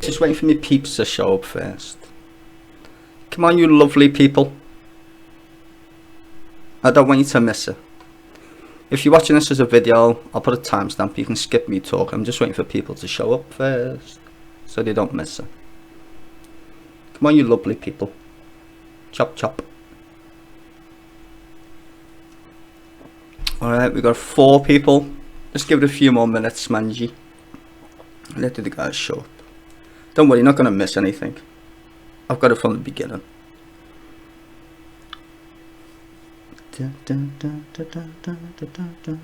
Just waiting for me peeps to show up first. Come on, you lovely people. I don't want you to miss it. If you're watching this as a video, I'll put a timestamp. You can skip me talk. I'm just waiting for people to show up first, so they don't miss it. Come on, you lovely people. Chop chop. Alright, we got 4 people. Let's give it a few more minutes, manji. Let the guys show up. Don't worry, you're not going to miss anything. I've got it from the beginning. Dun, dun, dun, dun, dun, dun, dun, dun.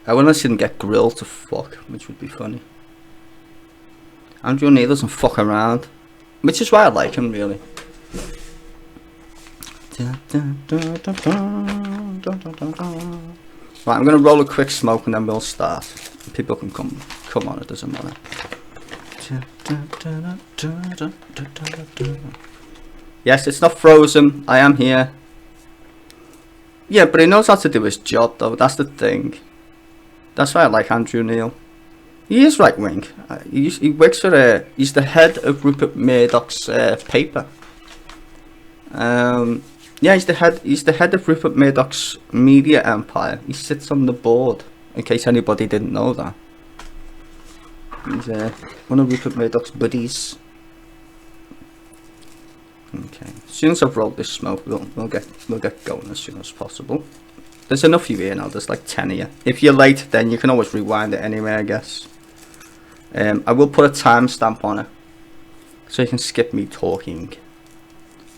I want to see them get grilled to fuck, which would be funny. Andrew Neil doesn't fuck around, which is why I like him, really. Right, I'm going to roll a quick smoke and then we'll start. People can come on, it doesn't matter. Yes, it's not frozen, I am here. Yeah, but he knows how to do his job though, that's the thing. That's why I like Andrew Neil. He is right wing. He works for he's the head of Rupert Murdoch's paper. Yeah, he's the head of Rupert Murdoch's media empire. He sits on the board. In case anybody didn't know that, he's one of Rupert Murdoch's buddies. Okay, as soon as I've rolled this smoke, we'll get going as soon as possible. There's enough of you here now, there's like 10 of you. If you're late, then you can always rewind it anyway, I guess. I will put a timestamp on it, so you can skip me talking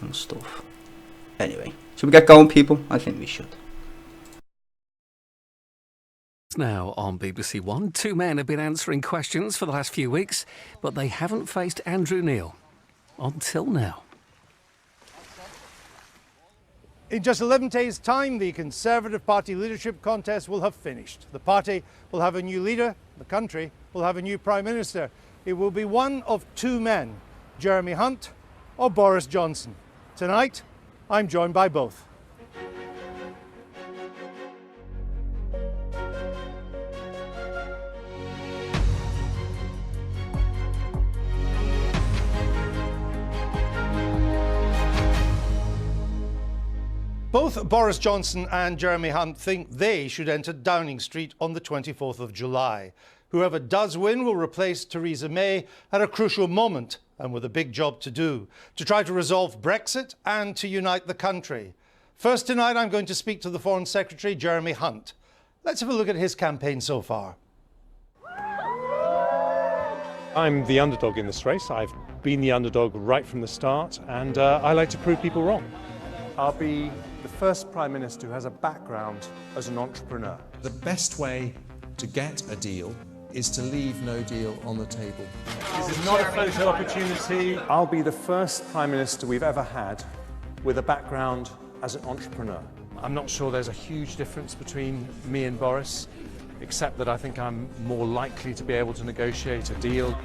and stuff. Anyway, should we get going, people? I think we should. Now on BBC One, 2 men have been answering questions for the last few weeks, but they haven't faced Andrew Neil. Until now. In just 11 days' time, the Conservative Party leadership contest will have finished. The party will have a new leader, the country will have a new Prime Minister. It will be one of 2 men, Jeremy Hunt or Boris Johnson. Tonight, I'm joined by both. Both Boris Johnson and Jeremy Hunt think they should enter Downing Street on the 24th of July. Whoever does win will replace Theresa May at a crucial moment and with a big job to do, to try to resolve Brexit and to unite the country. First tonight, I'm going to speak to the Foreign Secretary, Jeremy Hunt. Let's have a look at his campaign so far. I'm the underdog in this race. I've been the underdog right from the start, and I like to prove people wrong. I'll be the first Prime Minister who has a background as an entrepreneur. The best way to get a deal is to leave no deal on the table. This is not a photo opportunity. I'll be the first Prime Minister we've ever had with a background as an entrepreneur. I'm not sure there's a huge difference between me and Boris, except that I think I'm more likely to be able to negotiate a deal.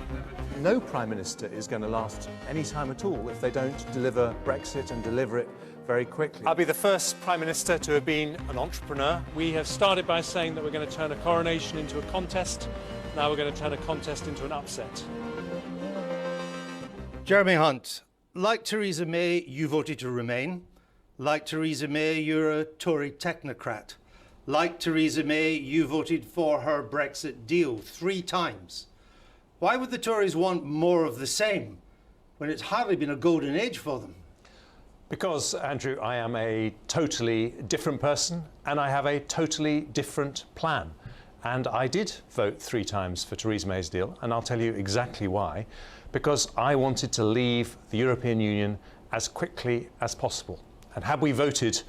No Prime Minister is going to last any time at all if they don't deliver Brexit and deliver it very quickly. I'll be the first Prime Minister to have been an entrepreneur. We have started by saying that we're going to turn a coronation into a contest. Now we're going to turn a contest into an upset. Jeremy Hunt, like Theresa May, you voted to remain. Like Theresa May, you're a Tory technocrat. Like Theresa May, you voted for her Brexit deal 3 times. Why would the Tories want more of the same when it's hardly been a golden age for them? Because, Andrew, I am a totally different person and I have a totally different plan. And I did vote 3 times for Theresa May's deal, and I'll tell you exactly why. Because I wanted to leave the European Union as quickly as possible. And had we voted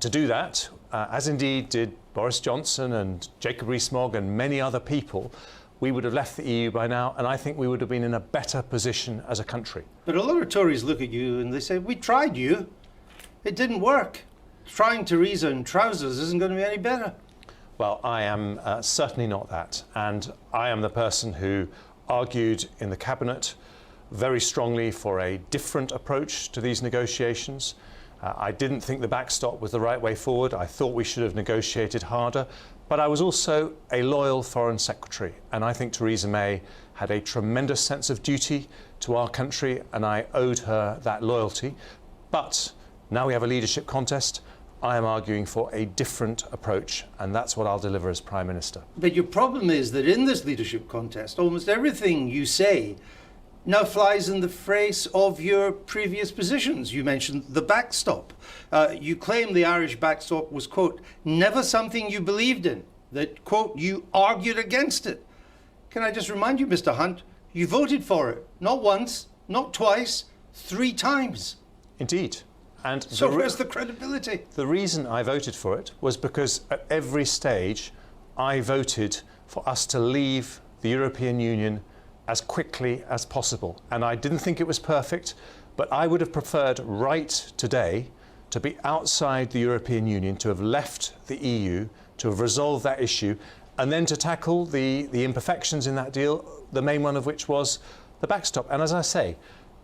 to do that, as indeed did Boris Johnson and Jacob Rees-Mogg and many other people, we would have left the EU by now, and I think we would have been in a better position as a country. But a lot of Tories look at you and they say, we tried you. It didn't work. Trying Theresa in trousers isn't going to be any better. Well, I am certainly not that. And I am the person who argued in the Cabinet very strongly for a different approach to these negotiations. I didn't think the backstop was the right way forward. I thought we should have negotiated harder. But I was also a loyal Foreign Secretary. And I think Theresa May had a tremendous sense of duty to our country, and I owed her that loyalty. But now we have a leadership contest. I am arguing for a different approach, and that's what I'll deliver as Prime Minister. But your problem is that in this leadership contest, almost everything you say now flies in the face of your previous positions. You mentioned the backstop. You claim the Irish backstop was, quote, never something you believed in, that, quote, you argued against it. Can I just remind you, Mr. Hunt, you voted for it, not once, not twice, 3 times. Indeed. And so where's the credibility? The reason I voted for it was because at every stage I voted for us to leave the European Union as quickly as possible. And I didn't think it was perfect, but I would have preferred right today to be outside the European Union, to have left the EU, to have resolved that issue, and then to tackle the imperfections in that deal, the main one of which was the backstop. And as I say,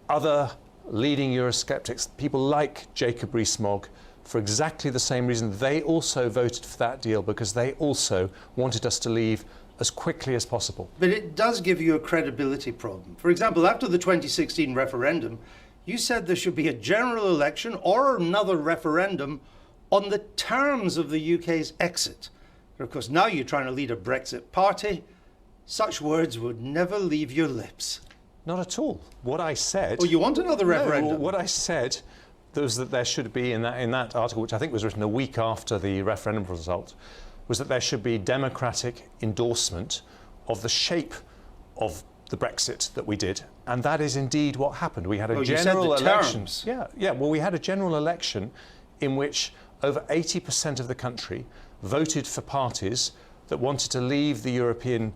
other leading Eurosceptics, people like Jacob Rees-Mogg, for exactly the same reason, they also voted for that deal, because they also wanted us to leave as quickly as possible. But it does give you a credibility problem. For example, after the 2016 referendum, you said there should be a general election or another referendum on the terms of the UK's exit. But of course, now you're trying to lead a Brexit party. Such words would never leave your lips. Not at all. What I said... Oh, you want another referendum? No, what I said was that there should be, in that article, which I think was written a week after the referendum result, was that there should be democratic endorsement of the shape of the Brexit that we did. And that is indeed what happened. We had a general election. Terms. Yeah. Well, we had a general election in which over 80% of the country voted for parties that wanted to leave the European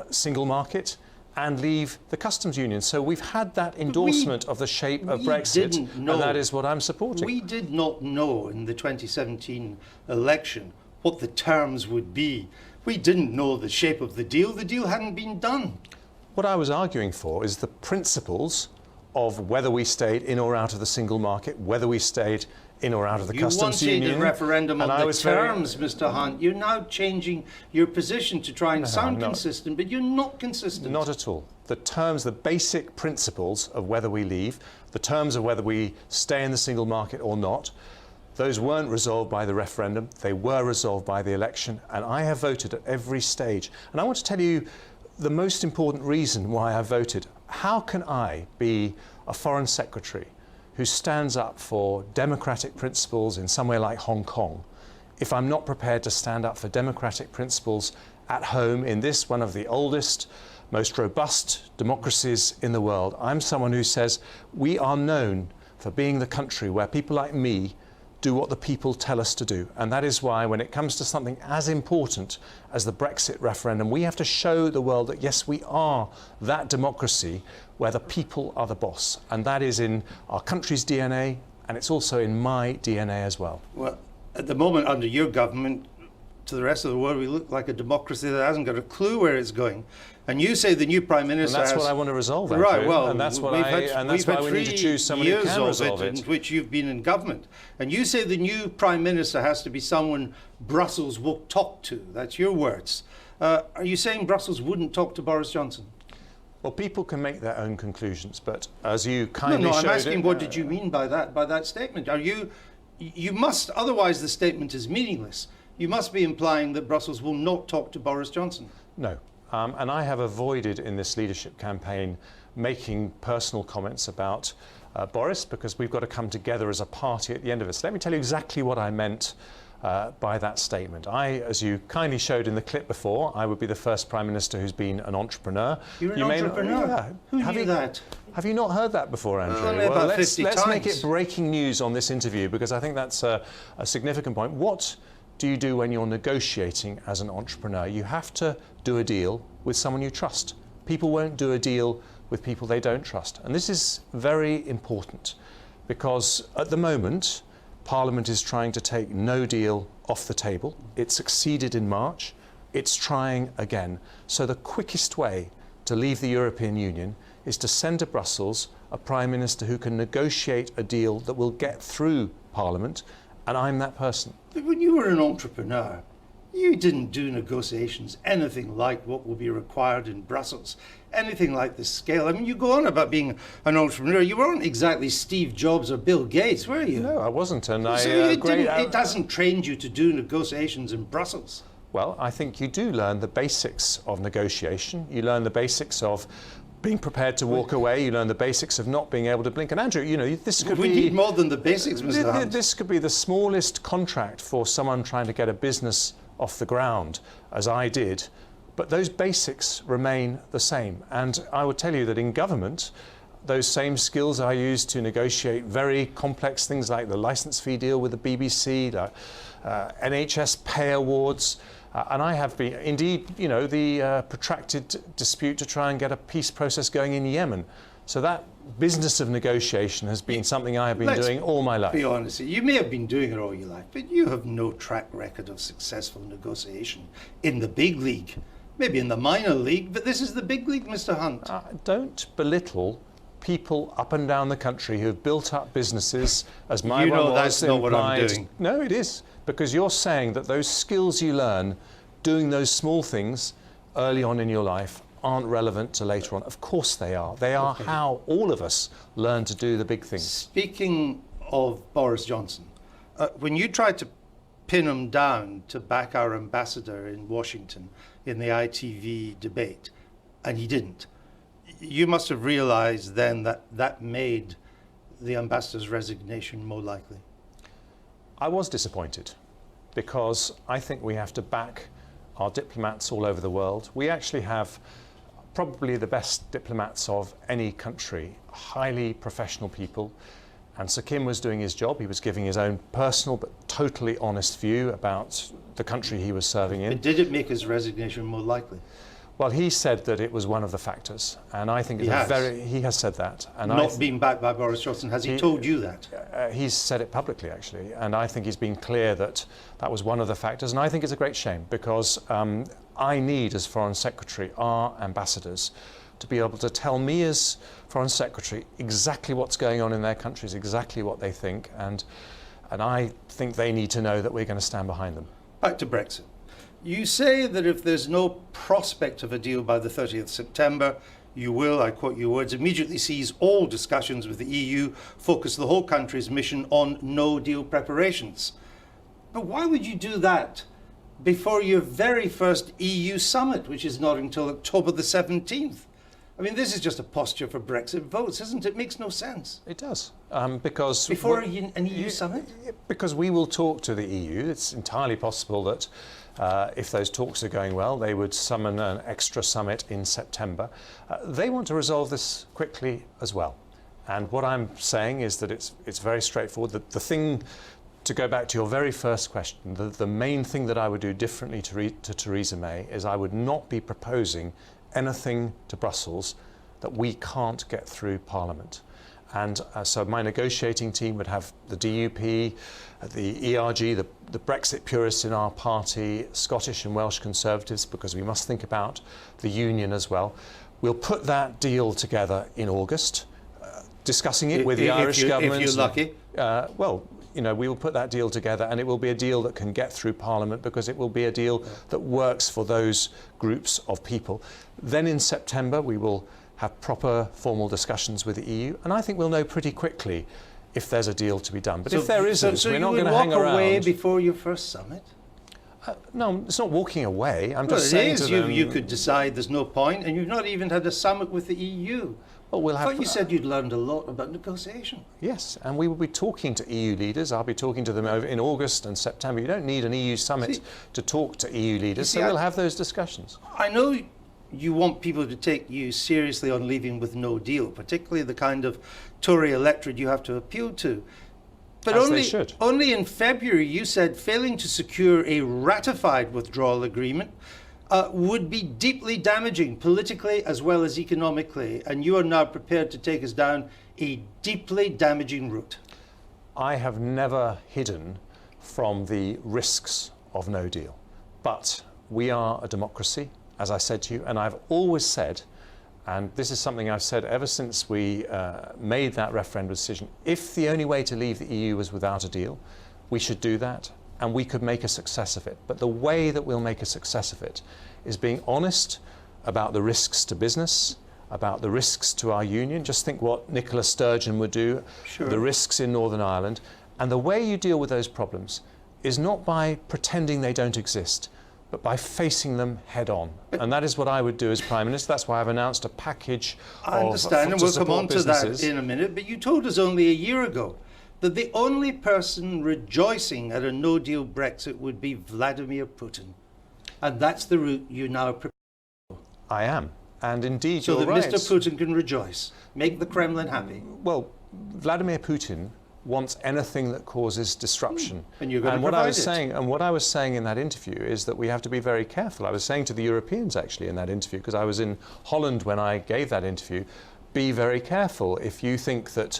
single market and leave the customs union. So we've had that endorsement of the shape of Brexit, and that is what I'm supporting. We did not know in the 2017 election what the terms would be. We didn't know the shape of the deal. The deal hadn't been done. What I was arguing for is the principles of whether we stayed in or out of the single market, whether we stayed in or out of the customs union. You wanted a referendum on the terms, Mr. Hunt. You're now changing your position to try and sound consistent, but you're not consistent. Not at all. The terms, the basic principles of whether we leave, the terms of whether we stay in the single market or not, those weren't resolved by the referendum. They were resolved by the election, and I have voted at every stage. And I want to tell you the most important reason why I voted. How can I be a foreign secretary who stands up for democratic principles in somewhere like Hong Kong if I'm not prepared to stand up for democratic principles at home in this, one of the oldest, most robust democracies in the world? I'm someone who says we are known for being the country where people like me do what the people tell us to do. And that is why when it comes to something as important as the Brexit referendum, we have to show the world that yes, we are that democracy where the people are the boss. And that is in our country's DNA, and it's also in my DNA as well. Well, at the moment under your government, to the rest of the world, we look like a democracy that hasn't got a clue where it's going. And you say the new Prime Minister and that's what I want to resolve, Andrew. Right, well, and that's what that's why we need to choose someone who can resolve it. In which you've been in government. And you say the new Prime Minister has to be someone Brussels will talk to. That's your words. Are you saying Brussels wouldn't talk to Boris Johnson? Well, people can make their own conclusions, but as you kindly showed... No, I'm asking what did you mean by that statement? You must, otherwise the statement is meaningless. You must be implying that Brussels will not talk to Boris Johnson. No. And I have avoided in this leadership campaign making personal comments about Boris, because we've got to come together as a party at the end of it. So let me tell you exactly what I meant by that statement. As you kindly showed in the clip before, I would be the first Prime Minister who's been an entrepreneur. You're an entrepreneur? Who knew that? Have you not heard that before, Andrew? Only about 50 let's times. make it breaking news on this interview, because I think that's a significant point. What do you do when you're negotiating as an entrepreneur? You have to do a deal with someone you trust. People won't do a deal with people they don't trust. And this is very important because at the moment, Parliament is trying to take no deal off the table. It succeeded in March. It's trying again. So the quickest way to leave the European Union is to send to Brussels a Prime Minister who can negotiate a deal that will get through Parliament, and I'm that person. But when you were an entrepreneur, you didn't do negotiations anything like what will be required in Brussels, anything like this scale. I mean, you go on about being an entrepreneur. You weren't exactly Steve Jobs or Bill Gates, were you? No, I wasn't, and it hasn't trained you to do negotiations in Brussels. Well, I think you do learn the basics of negotiation. You learn the basics of being prepared to walk away. You learn the basics of not being able to blink. And Andrew, you know, this could be... We need more than the basics, Mr. Hunt. This could be the smallest contract for someone trying to get a business off the ground, as I did. But those basics remain the same. And I would tell you that in government, those same skills I use to negotiate very complex things like the licence fee deal with the BBC, the NHS pay awards, and I have been, indeed, you know, the protracted dispute to try and get a peace process going in Yemen. So that business of negotiation has been something I have been doing all my life. Be honest, you may have been doing it all your life, but you have no track record of successful negotiation in the big league. Maybe in the minor league, but this is the big league, Mr. Hunt. Don't belittle people up and down the country who have built up businesses, as my You one know was that's not what I'm implied. doing. No, it is, because you're saying that those skills you learn doing those small things early on in your life aren't relevant to later on. Of course they are. They are how all of us learn to do the big things. Speaking of Boris Johnson, when you tried to pin him down to back our ambassador in Washington in the ITV debate, and he didn't, you must have realized then that that made the ambassador's resignation more likely. I was disappointed because I think we have to back our diplomats all over the world. We actually have probably the best diplomats of any country, highly professional people. And Sir Kim was doing his job. He was giving his own personal but totally honest view about the country he was serving in. But did it make his resignation more likely? Well, he said that it was one of the factors, and I think he has said that. And not being backed by Boris Johnson, has he told you that? He's said it publicly, actually, and I think he's been clear that that was one of the factors, and I think it's a great shame because I need, as Foreign Secretary, our ambassadors to be able to tell me as Foreign Secretary exactly what's going on in their countries, exactly what they think, and I think they need to know that we're going to stand behind them. Back to Brexit. You say that if there's no prospect of a deal by the 30th September, you will, I quote your words, immediately cease all discussions with the EU, focus the whole country's mission on no-deal preparations. But why would you do that before your very first EU summit, which is not until October the 17th? I mean, this is just a posture for Brexit votes, isn't it? It makes no sense. It does, because... Before an EU summit? Because we will talk to the EU. It's entirely possible that if those talks are going well, they would summon an extra summit in September. They want to resolve this quickly as well. And what I'm saying is that it's very straightforward. The thing, to go back to your very first question, the main thing that I would do differently to Theresa May is I would not be proposing anything to Brussels that we can't get through Parliament. And so my negotiating team would have the DUP, the ERG, the Brexit purists in our party, Scottish and Welsh Conservatives, because we must think about the Union as well. We'll put that deal together in August, discussing it with the Irish government. If you're lucky. Well, you know, we will put that deal together and it will be a deal that can get through Parliament because it will be a deal that works for those groups of people. Then in September we will have proper formal discussions with the EU, and I think we'll know pretty quickly if there's a deal to be done. But if there isn't, we're not going to hang around. So you would walk away before your first summit? No, it's not walking away. I'm well, just saying to them... You could decide there's no point, and you've not even had a summit with the EU. Well, we'll have... I thought you said you'd learned a lot about negotiation. Yes, and we will be talking to EU leaders. I'll be talking to them over in August and September. You don't need an EU summit to talk to EU leaders, so we'll have those discussions. I know you want people to take you seriously on leaving with no deal, particularly the kind of Tory electorate you have to appeal to. But only in February you said failing to secure a ratified withdrawal agreement would be deeply damaging politically as well as economically, and you are now prepared to take us down a deeply damaging route. I have never hidden from the risks of no deal. But we are a democracy, as I said to you, and I've always said, and this is something I've said ever since we made that referendum decision, if the only way to leave the EU was without a deal, we should do that, and we could make a success of it. But the way that we'll make a success of it is being honest about the risks to business, about the risks to our union. Just think what Nicola Sturgeon would do, the risks in Northern Ireland. And the way you deal with those problems is not by pretending they don't exist, but by facing them head on. And that is what I would do as Prime Minister. That's why I've announced a package I understand, and to we'll come on to businesses. that in a minute, but you told us only a year ago that the only person rejoicing at a no-deal Brexit would be Vladimir Putin. And that's the route you now prepare. I am. And indeed, So you're that right. Mr. Putin can rejoice, make the Kremlin happy. Well, Vladimir Putin wants anything that causes disruption. And you're going to what I provide was it. saying, and what I was saying in that interview is that we have to be very careful. I was saying to the Europeans actually in that interview, because I was in Holland when I gave that interview, be very careful. If you think that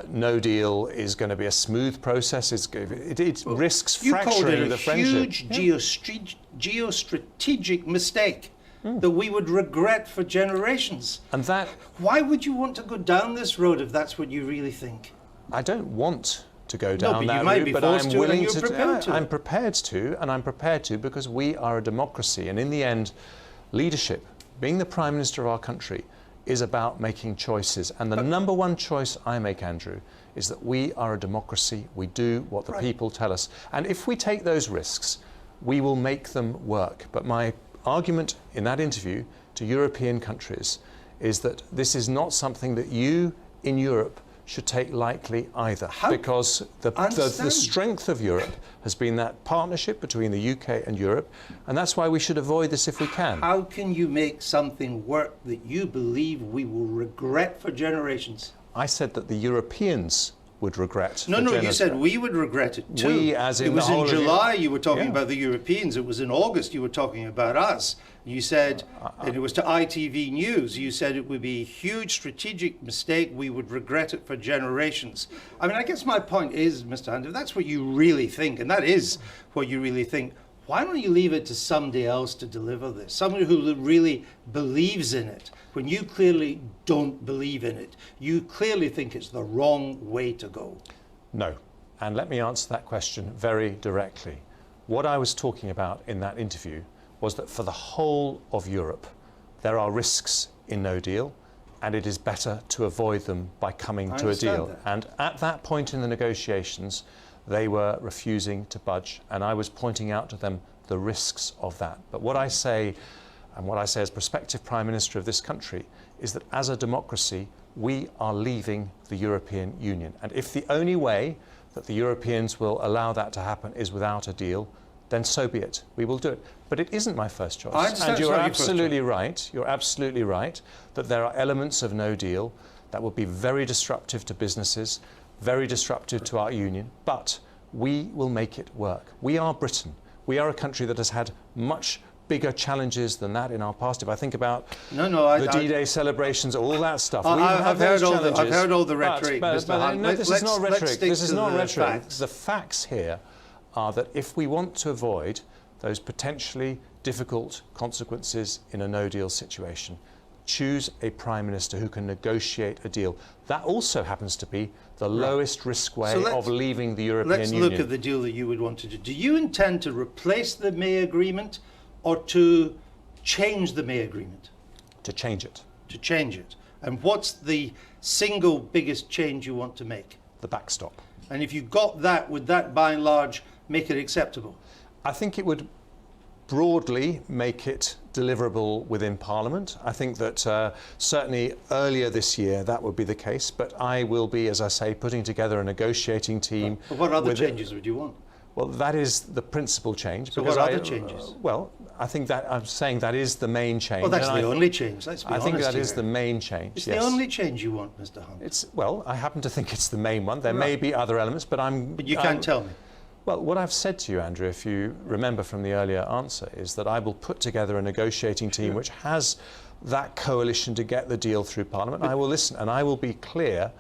no deal is going to be a smooth process, it risks fracturing the friendship. You called it a huge geostrategic mistake that we would regret for generations. And that, Why would you want to go down this road if that's what you really think? I don't want to go down but you that might route, be but forced I'm to, and willing you're to. prepared to. I'm prepared to, and I'm prepared to because we are a democracy, and in the end, leadership, being the Prime Minister of our country, is about making choices. And the number one choice I make, Andrew, is that we are a democracy. We do what the people tell us, and if we take those risks, we will make them work. But my argument in that interview to European countries is that this is not something that you in Europe should take lightly either, because the strength of Europe has been that partnership between the UK and Europe, and that's why we should avoid this if we can. How can you make something work that you believe we will regret for generations? I said that the Europeans would regret. No, you said we would regret it too. We, as in it was the whole in of July you were talking Yeah. about the Europeans. It was in August you were talking about us. You said, and it was to ITV News, you said it would be a huge strategic mistake. We would regret it for generations. I mean, I guess my point is, Mr. Hunt, if that's what you really think, and that is what you really think, why don't you leave it to somebody else to deliver this? Somebody who really believes in it, when you clearly don't believe in it. You clearly think it's the wrong way to go. No. And let me answer that question very directly. What I was talking about in that interview was that for the whole of Europe, there are risks in no deal, and it is better to avoid them by coming to a deal. that. And at that point in the negotiations, they were refusing to budge, and I was pointing out to them the risks of that. But what I say, and what I say as prospective Prime Minister of this country, is that as a democracy, we are leaving the European Union. And if the only way that the Europeans will allow that to happen is without a deal, then so be it. We will do it. But it isn't my first choice. I understand And it's you're not your first absolutely right. You're absolutely right that there are elements of no deal that will be very disruptive to businesses, very disruptive to our union, but we will make it work. We are Britain. We are a country that has had much bigger challenges than that in our past. If I think about the D-Day celebrations, all that stuff, we have those challenges. I've heard all the rhetoric, Mr. Hunt. No, this is not rhetoric. This is not rhetoric. Facts. The facts here are that if we want to avoid those potentially difficult consequences in a no-deal situation, choose a Prime Minister who can negotiate a deal. That also happens to be the lowest risk way of leaving the European Union. Let's look at the deal that you would want to do. Do you intend to replace the May Agreement or to change the May Agreement? To change it. To change it. And what's the single biggest change you want to make? The backstop. And if you got that, would that by and large make it acceptable? I think it would broadly make it deliverable within Parliament. I think that certainly earlier this year that would be the case, but I will be, as I say, putting together a negotiating team. But what other changes would you want? Well, that is the principal change. So what other changes? Well, I think that I'm saying that is the main change. Well, that's the only change. Let's be honest. I think that here. is the main change. It's yes. the only change you want, Mr. Hunt. Well, I happen to think it's the main one. There may be other elements, but But you can't tell me. Well, what I've said to you, Andrew, if you remember from the earlier answer, is that I will put together a negotiating team which has that coalition to get the deal through Parliament. I will listen, and I will be clear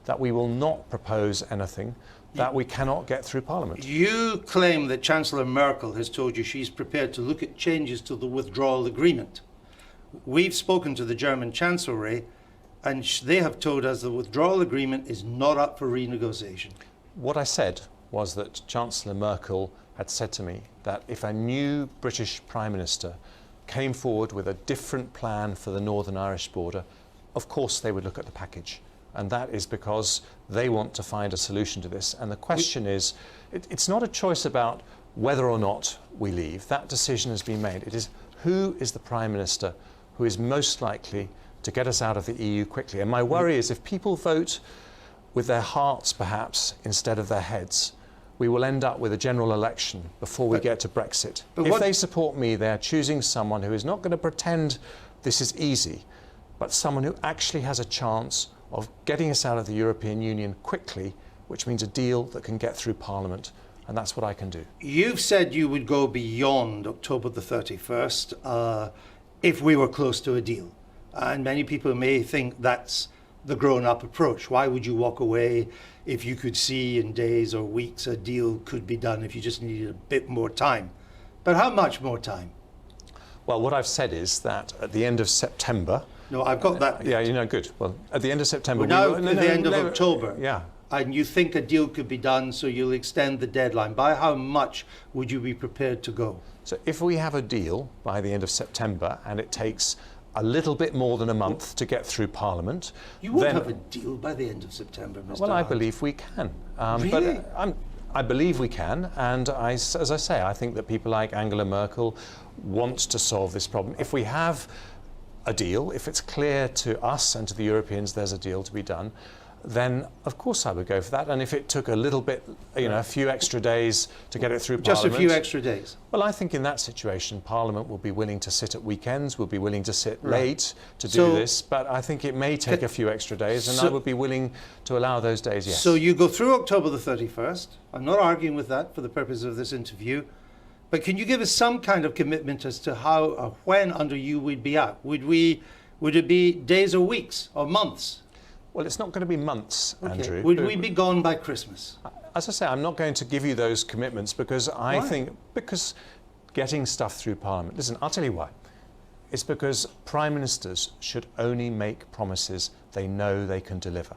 that we will not propose anything that we cannot get through Parliament. You claim that Chancellor Merkel has told you she's prepared to look at changes to the withdrawal agreement. We've spoken to the German Chancellery, and they have told us the withdrawal agreement is not up for renegotiation. What I said was that Chancellor Merkel had said to me that if a new British Prime Minister came forward with a different plan for the Northern Irish border, of course they would look at the package. And that is because they want to find a solution to this. And the question is, it's not a choice about whether or not we leave. That decision has been made. It is who is the Prime Minister who is most likely to get us out of the EU quickly. And my worry is if people vote with their hearts, perhaps, instead of their heads, we will end up with a general election before we get to Brexit. If they support me, they're choosing someone who is not going to pretend this is easy, but someone who actually has a chance of getting us out of the European Union quickly, which means a deal that can get through Parliament, and that's what I can do. You've said you would go beyond October the 31st if we were close to a deal. And many people may think that's the grown-up approach. Why would you walk away if you could see in days or weeks a deal could be done if you just needed a bit more time? But how much more time? Well, what I've said is that at the end of September... No, I've got that bit. Yeah, you know, good. Well, at the end of September... We're now at the end of October. Yeah. And you think a deal could be done, so you'll extend the deadline. By how much would you be prepared to go? So if we have a deal by the end of September and it takes a little bit more than a month to get through Parliament... You won't then, have a deal by the end of September, Mr. Well, I Hunt. believe we can. Really? But I believe we can, and as I say, I think that people like Angela Merkel want to solve this problem. If we have a deal, if it's clear to us and to the Europeans there's a deal to be done, then of course I would go for that. And if it took a little bit, you know, a few extra days to get it through Just Parliament... a few extra days? Well, I think in that situation, Parliament will be willing to sit at weekends, will be willing to sit late to do So- this, but I think it may take a few extra days, and I would be willing to allow those days, yes. So you go through October the 31st. I'm not arguing with that for the purpose of this interview. But can you give us some kind of commitment as to how or when under you we'd be out? Would it be days or weeks or months? Well, it's not going to be months, Andrew. Would we be gone by Christmas? As I say, I'm not going to give you those commitments because because getting stuff through Parliament... Listen, I'll tell you why. It's because Prime Ministers should only make promises they know they can deliver.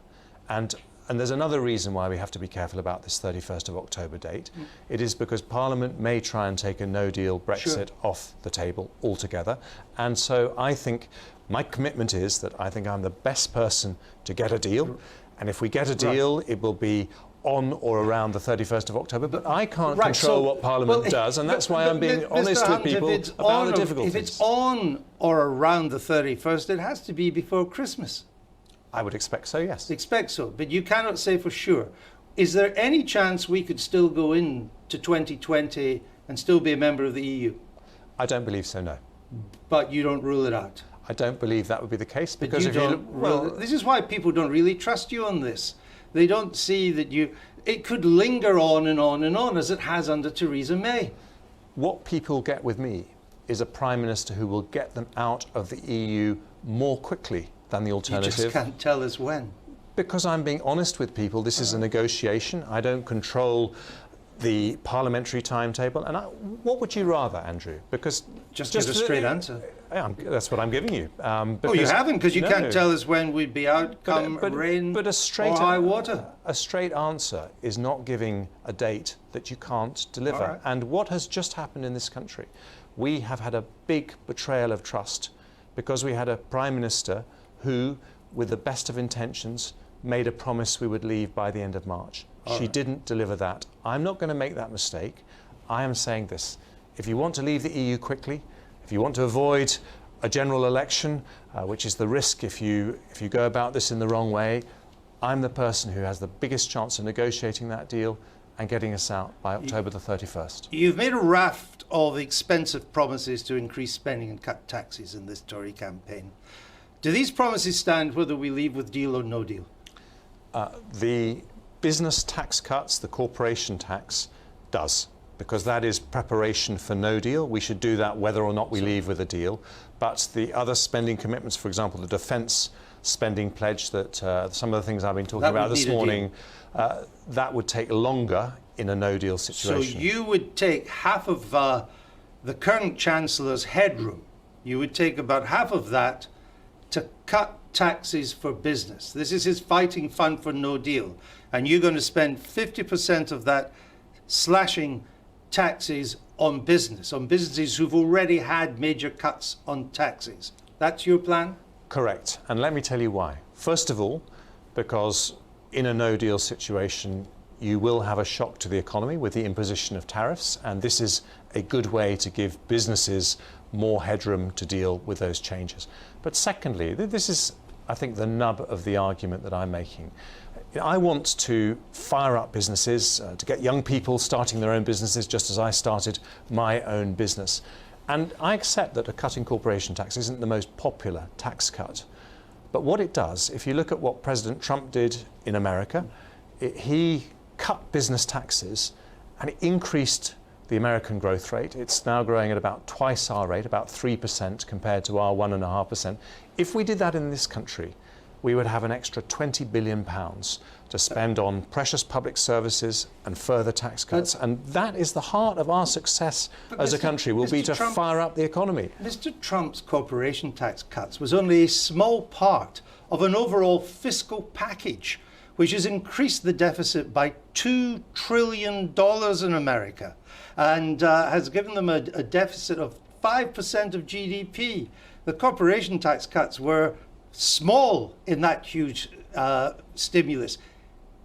And there's another reason why we have to be careful about this 31st of October date. It is because Parliament may try and take a no-deal Brexit off the table altogether. And so I think my commitment is that I think I'm the best person to get a deal. And if we get a deal, it will be on or around the 31st of October. But I can't control what Parliament does, and that's why I'm being honest with people about the difficulties. If it's on or around the 31st, it has to be before Christmas. I would expect so, yes. Expect so, but you cannot say for sure. Is there any chance we could still go into 2020 and still be a member of the EU? I don't believe so, no. But you don't rule it out? I don't believe that would be the case because if you well, this is why people don't really trust you on this. They don't see that it could linger on and on and on as it has under Theresa May. What people get with me is a Prime Minister who will get them out of the EU more quickly than the alternative. You just can't tell us when. Because I'm being honest with people, this is a negotiation. I don't control the parliamentary timetable. And what would you rather, Andrew? Because just give a straight answer. That's what I'm giving you. You haven't, because you can't tell us when we'd be out come rain or high water. A straight answer is not giving a date that you can't deliver. Right. And what has just happened in this country, we have had a big betrayal of trust because we had a Prime Minister who, with the best of intentions, made a promise we would leave by the end of March. She didn't deliver that. I'm not going to make that mistake. I am saying this. If you want to leave the EU quickly, if you want to avoid a general election, which is the risk if you go about this in the wrong way, I'm the person who has the biggest chance of negotiating that deal and getting us out by October the 31st. You've made a raft of expensive promises to increase spending and cut taxes in this Tory campaign. Do these promises stand whether we leave with deal or no deal? The business tax cuts, the corporation tax, does, because that is preparation for no deal. We should do that whether or not we leave with a deal. But the other spending commitments, for example, the defence spending pledge that some of the things I've been talking That about would this need a morning, that would take longer in a no-deal So situation. you would take half of the current Chancellor's headroom, you would take about half of that to cut taxes for business. This is his fighting fund for no deal. And you're going to spend 50% of that slashing taxes on businesses who've already had major cuts on taxes. That's your plan? Correct. And let me tell you why. First of all, because in a no-deal situation, you will have a shock to the economy with the imposition of tariffs, and this is a good way to give businesses more headroom to deal with those changes. But secondly, this is, I think, the nub of the argument that I'm making. I want to fire up businesses, to get young people starting their own businesses, just as I started my own business. And I accept that a cut in corporation tax isn't the most popular tax cut. But what it does, if you look at what President Trump did in America, he cut business taxes and it increased the American growth rate. It's now growing at about twice our rate, about 3% compared to our 1.5%. If we did that in this country, we would have an extra £20 billion to spend on precious public services and further tax cuts. And that is the heart of our success as a country, will be to fire up the economy. Mr. Trump's corporation tax cuts was only a small part of an overall fiscal package, which has increased the deficit by $2 trillion in America and has given them a deficit of 5% of GDP. The corporation tax cuts were small in that huge stimulus.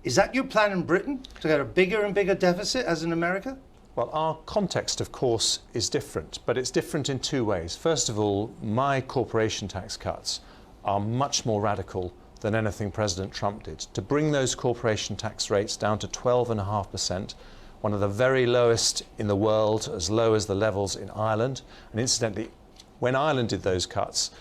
Is that your plan in Britain, to get a bigger and bigger deficit as in America? Well, our context, of course, is different, but it's different in two ways. First of all, my corporation tax cuts are much more radical than anything President Trump did. To bring those corporation tax rates down to 12.5%, one of the very lowest in the world, as low as the levels in Ireland. And incidentally, when Ireland did those cuts,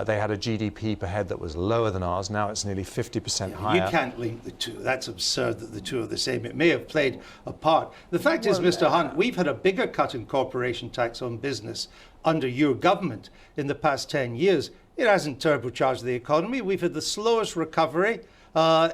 they had a GDP per head that was lower than ours. Now it's nearly 50% higher. You can't link the two. That's absurd that the two are the same. It may have played a part. The fact is, Mr. Hunt, we've had a bigger cut in corporation tax on business under your government in the past 10 years. It hasn't turbocharged the economy. We've had the slowest recovery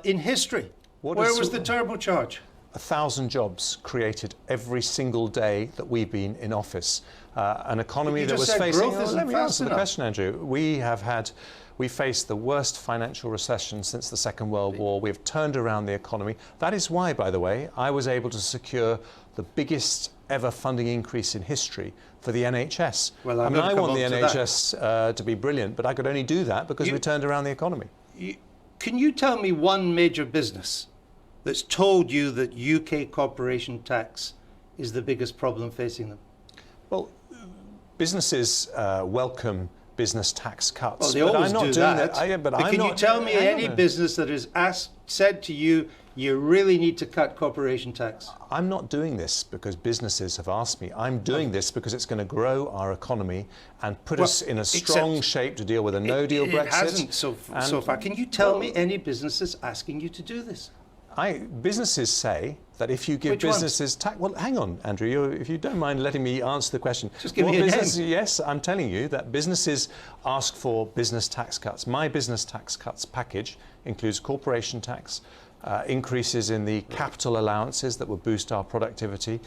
in history. Where was the turbocharge? 1,000 jobs created every single day that we've been in office. An economy that was facing... Let me answer the question, Andrew. We faced the worst financial recession since the Second World War. We've turned around the economy. That is why, by the way, I was able to secure the biggest ever funding increase in history for the NHS. Well, I mean, I want the NHS to be brilliant, but I could only do that because we turned around the economy. Can you tell me one major business that's told you that UK corporation tax is the biggest problem facing them? Well, businesses welcome business tax cuts. Well, they always do that. Can you tell me any business that has said to you, you really need to cut corporation tax? I'm not doing this because businesses have asked me. I'm doing this because it's going to grow our economy and put us in a strong shape to deal with a no-deal Brexit. It hasn't so far. Can you tell me any businesses asking you to do this? Businesses say that if you give businesses tax... Well, hang on, Andrew, if you don't mind letting me answer the question. Just give me a name. Yes, I'm telling you that businesses ask for business tax cuts. My business tax cuts package includes corporation tax, increases in the capital allowances that will boost our productivity,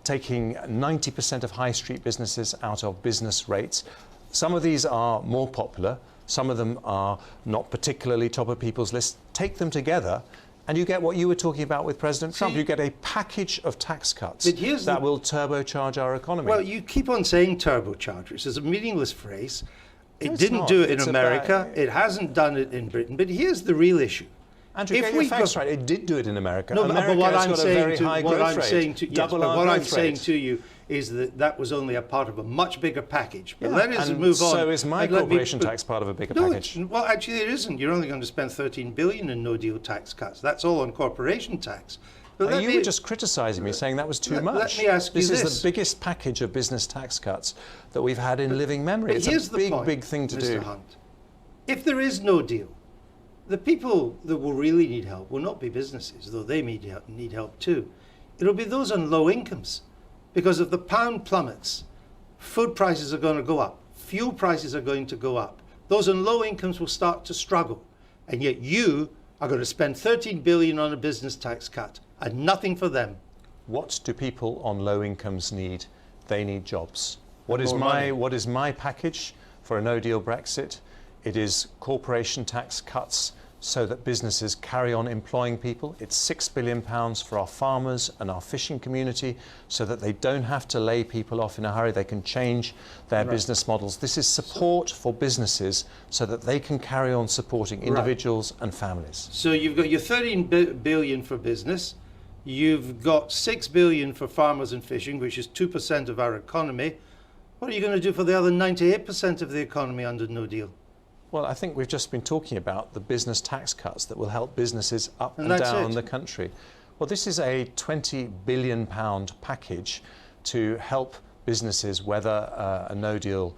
taking 90% of high street businesses out of business rates. Some of these are more popular, some of them are not particularly top of people's lists. Take them together and you get what you were talking about with President Trump. You get a package of tax cuts that will turbocharge our economy. Well, you keep on saying turbocharge, which is a meaningless phrase. It didn't do it in America. It hasn't done it in Britain. But here's the real issue. Andrew, get your facts right. It did do it in America. No, America but what has I'm got a saying very high growth rate. What I'm saying to you is that that was only a part of a much bigger package. But let us move on. So is my corporation tax part of a bigger package? Well, actually, it isn't. You're only going to spend $13 billion in no-deal tax cuts. That's all on corporation tax. But you were just criticising me, saying that was too much. Let me ask you this. This is the biggest package of business tax cuts that we've had in living memory. It's a big thing to do. Mr. Hunt, if there is no deal, the people that will really need help will not be businesses, though they need help too. It'll be those on low incomes. Because if the pound plummets, food prices are going to go up, fuel prices are going to go up, those on low incomes will start to struggle. And yet you are going to spend $13 billion on a business tax cut and nothing for them. What do people on low incomes need? They need jobs. What is my package for a no-deal Brexit? It is corporation tax cuts so that businesses carry on employing people. It's £6 billion for our farmers and our fishing community so that they don't have to lay people off in a hurry. They can change their business models. This is support for businesses so that they can carry on supporting individuals and families. So you've got your $13 billion for business. You've got $6 billion for farmers and fishing, which is 2% of our economy. What are you going to do for the other 98% of the economy under no deal? Well, I think we've just been talking about the business tax cuts that will help businesses up and down the country. Well, this is a £20 billion package to help businesses weather a no-deal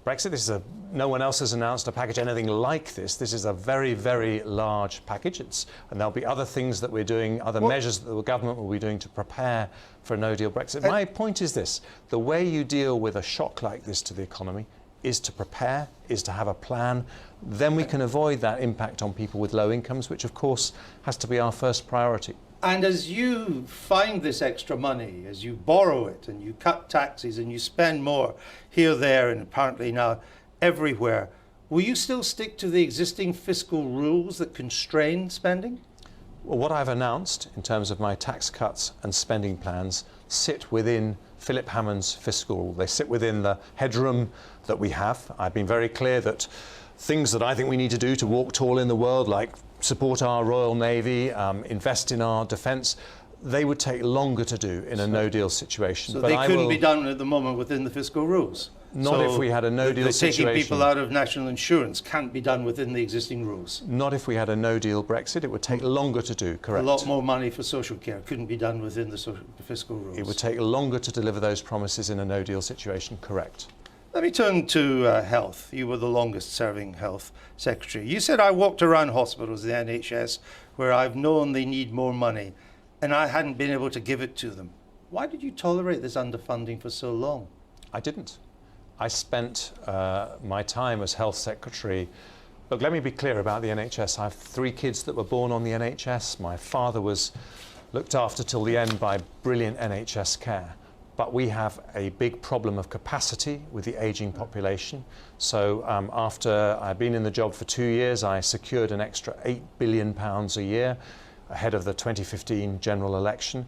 Brexit. No one else has announced a package anything like this. This is a very, very large package. And there'll be other things that we're doing, other measures that the government will be doing to prepare for a no-deal Brexit. My point is this: the way you deal with a shock like this to the economy is to prepare, is to have a plan. Then we can avoid that impact on people with low incomes, which of course has to be our first priority. And as you find this extra money, as you borrow it and you cut taxes and you spend more here, there, and apparently now everywhere, will you still stick to the existing fiscal rules that constrain spending? Well, what I've announced in terms of my tax cuts and spending plans sit within Philip Hammond's fiscal rule. They sit within the headroom that we have. I've been very clear that things that I think we need to do to walk tall in the world, like support our Royal Navy, invest in our defence, they would take longer to do in a no-deal situation. So they couldn't be done at the moment within the fiscal rules? Not if we had a no-deal situation. Taking people out of national insurance can't be done within the existing rules? Not if we had a no-deal Brexit. It would take longer to do, correct. A lot more money for social care couldn't be done within the fiscal rules? It would take longer to deliver those promises in a no-deal situation, correct. Let me turn to health. You were the longest-serving health secretary. You said, I walked around hospitals, the NHS, where I've known they need more money, and I hadn't been able to give it to them. Why did you tolerate this underfunding for so long? I didn't. I spent my time as health secretary. Look, let me be clear about the NHS. I have 3 kids that were born on the NHS. My father was looked after till the end by brilliant NHS care. But we have a big problem of capacity with the ageing population. So after I'd been in the job for 2 years, I secured an extra £8 billion a year ahead of the 2015 general election.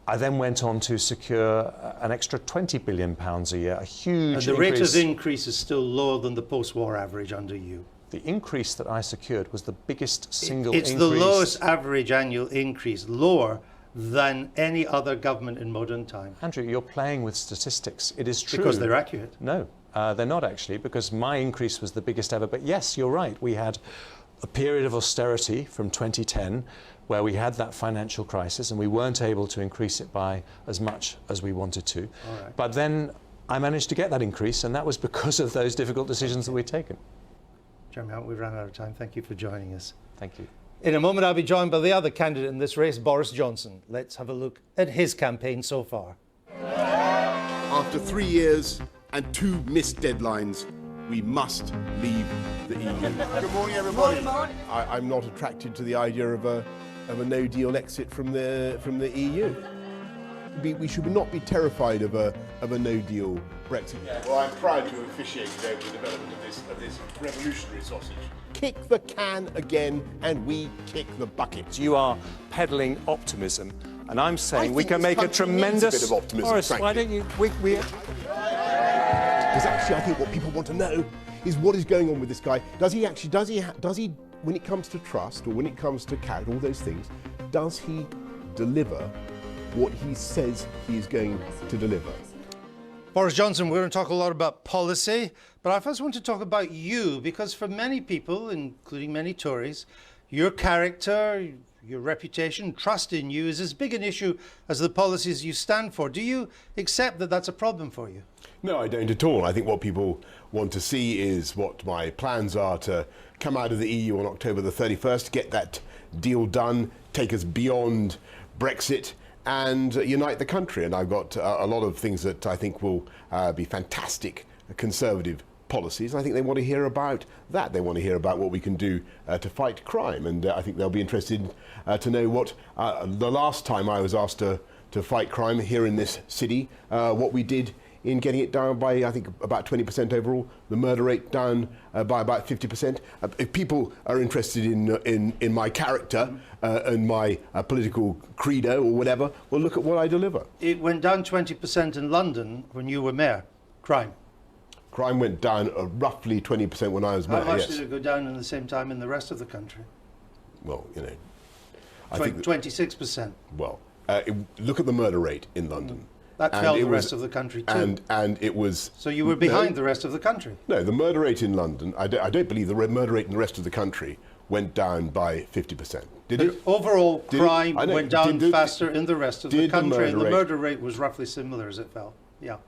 I then went on to secure an extra £20 billion a year, a huge increase. And the rate of increase is still lower than the post-war average under you. The increase that I secured was the biggest single increase. It's the lowest average annual increase, lower than any other government in modern times. Andrew, you're playing with statistics. It is true. Because they're accurate. No, they're not actually, because my increase was the biggest ever. But yes, you're right. We had a period of austerity from 2010 where we had that financial crisis and we weren't able to increase it by as much as we wanted to. Right. But then I managed to get that increase, and that was because of those difficult decisions that we'd taken. Jeremy Hunt, we've run out of time. Thank you for joining us. Thank you. In a moment, I'll be joined by the other candidate in this race, Boris Johnson. Let's have a look at his campaign so far. After 3 years and 2 missed deadlines, we must leave the EU. Good morning, everybody. Good morning. I'm not attracted to the idea of a no-deal exit from the EU. We should not be terrified of a no-deal Brexit. Well, I'm proud to have officiated over the development of this revolutionary sausage. Kick the can again, and we kick the bucket. You are peddling optimism, and I'm saying we think can this make a country needs tremendous. a bit of optimism, Boris, frankly. why don't you? Because actually, I think what people want to know is what is going on with this guy. Does he, when it comes to trust or when it comes to character, all those things, does he deliver what he says he is going to deliver? Boris Johnson, we're going to talk a lot about policy, but I first want to talk about you, because for many people, including many Tories, your character, your reputation, trust in you is as big an issue as the policies you stand for. Do you accept that that's a problem for you? No, I don't at all. I think what people want to see is what my plans are to come out of the EU on October the 31st, get that deal done, take us beyond Brexit, and unite the country. And I've got a lot of things that I think will be fantastic Conservative policies. I think they want to hear about that. They want to hear about what we can do to fight crime. And I think they'll be interested to know what the last time I was asked to fight crime here in this city, what we did in getting it down by, I think, about 20% overall, the murder rate down by about 50%. If people are interested in my character and my political credo or whatever, well, look at what I deliver. It went down 20% in London when you were mayor, crime. Crime went down roughly 20% when I was mayor, How much yes. did it go down in the same time in the rest of the country? Well, you know, I think that, 26%. well, look at the murder rate in London. That fell the rest of the country too. And it was... So you were behind the rest of the country? No, the murder rate in London, I don't believe the murder rate in the rest of the country went down by 50%. Did it? Overall, crime went down faster in the rest of the country, and the murder rate was roughly similar as it fell. Yeah.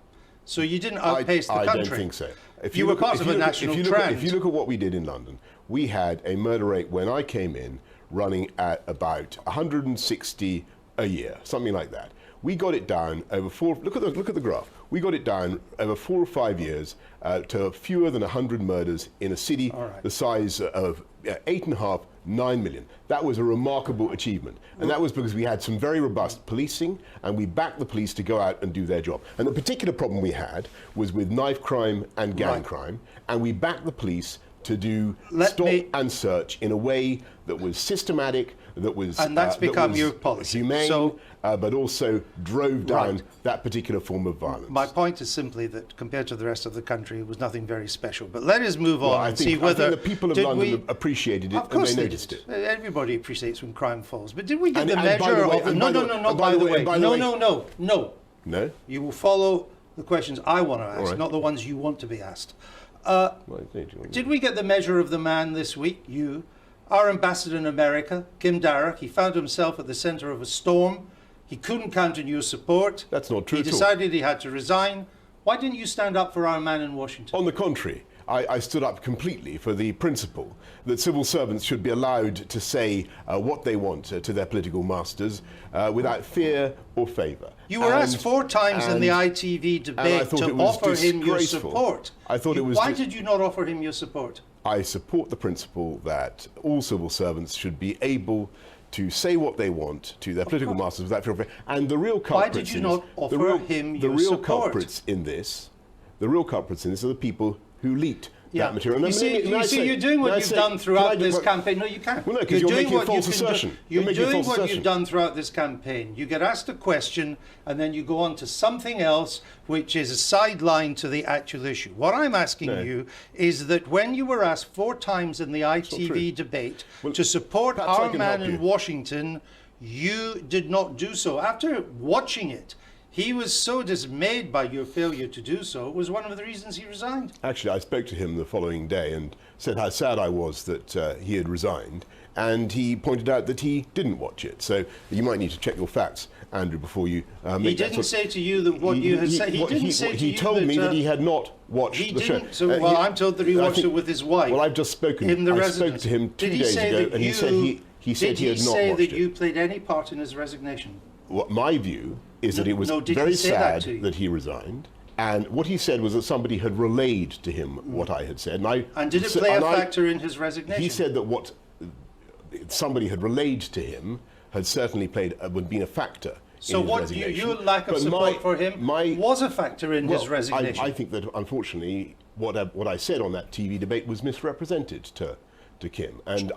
So you didn't outpace the country. I don't think so. You were part of a national trend. If you look at what we did in London, we had a murder rate when I came in running at about 160 a year, something like that. We got it down over look at the graph. We got it down over 4 or 5 years to fewer than 100 murders in a city the size of 8.5, 9 million. That was a remarkable achievement. And that was because we had some very robust policing and we backed the police to go out and do their job. And the particular problem we had was with knife crime and gang crime, and we backed the police to do stop and search in a way that was systematic, that was and that's become your policy. Humane, but also drove down that particular form of violence. My point is simply that compared to the rest of the country, it was nothing very special. But let us move on and see whether... I think the people of London appreciated it and they noticed it. Everybody appreciates when crime falls. But did we get the measure of... No, by the way. No. No? You will follow the questions I want to ask, not the ones you want to be asked. Did we get the measure of the man this week? Our ambassador in America, Kim Darroch, he found himself at the center of a storm. He couldn't count on your support. That's not true He decided he had to resign. Why didn't you stand up for our man in Washington? On the contrary, I stood up completely for the principle that civil servants should be allowed to say what they want to their political masters without fear or favour. You were asked 4 times in the ITV debate to offer him your support. I thought it was... Why did you not offer him your support? I support the principle that all civil servants should be able to say what they want to their political masters without fear or favour. And the real culprits... Why did you not offer him your support? The real culprits in this are the people who leaked that material. You see, you're doing what you've done throughout this campaign. No, you can't. Well, no, because you're making a false assertion. You're doing what you've done throughout this campaign. You get asked a question, and then you go on to something else, which is a sideline to the actual issue. What I'm asking you is that when you were asked 4 times in the ITV debate to support our man in Washington, you did not do so. After watching it, he was so dismayed by your failure to do so, it was one of the reasons he resigned. Actually, I spoke to him the following day and said how sad I was that he had resigned, and he pointed out that he didn't watch it. So you might need to check your facts, Andrew, before you make that... He didn't say to you that what you had said... He told me that he had not watched the show. So, I'm told that he watched it with his wife. Well, I've just spoken. In the I residence. spoke to him 2 days ago, and he said he had not watched it. Did he say that you played any part in his resignation? Well, my view is that it was very sad that he resigned, and what he said was that somebody had relayed to him what I had said. And did it play a factor in his resignation? He said that what somebody had relayed to him had certainly been a factor. So what your lack of support for him was a factor in his resignation? I think that unfortunately what I said on that TV debate was misrepresented to Kim, and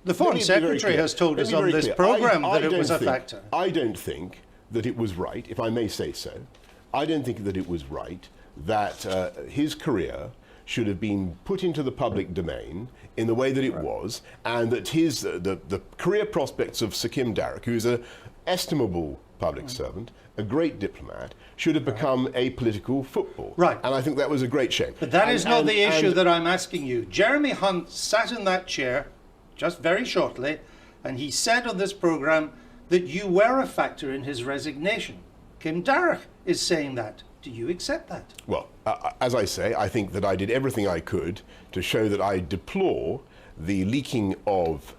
the Foreign Secretary has told us on this programme that it was a factor. I don't think that it was right, if I may say so. I don't think that it was right that his career should have been put into the public domain in the way that it was, and that the career prospects of Sir Kim Darroch, who is an estimable public servant, a great diplomat, should have become a political football. And I think that was a great shame. But that is not the issue that I'm asking you. Jeremy Hunt sat in that chair just very shortly, and he said on this programme that you were a factor in his resignation. Kim Darroch is saying that. Do you accept that? Well, as I say, I think that I did everything I could to show that I deplore the leaking of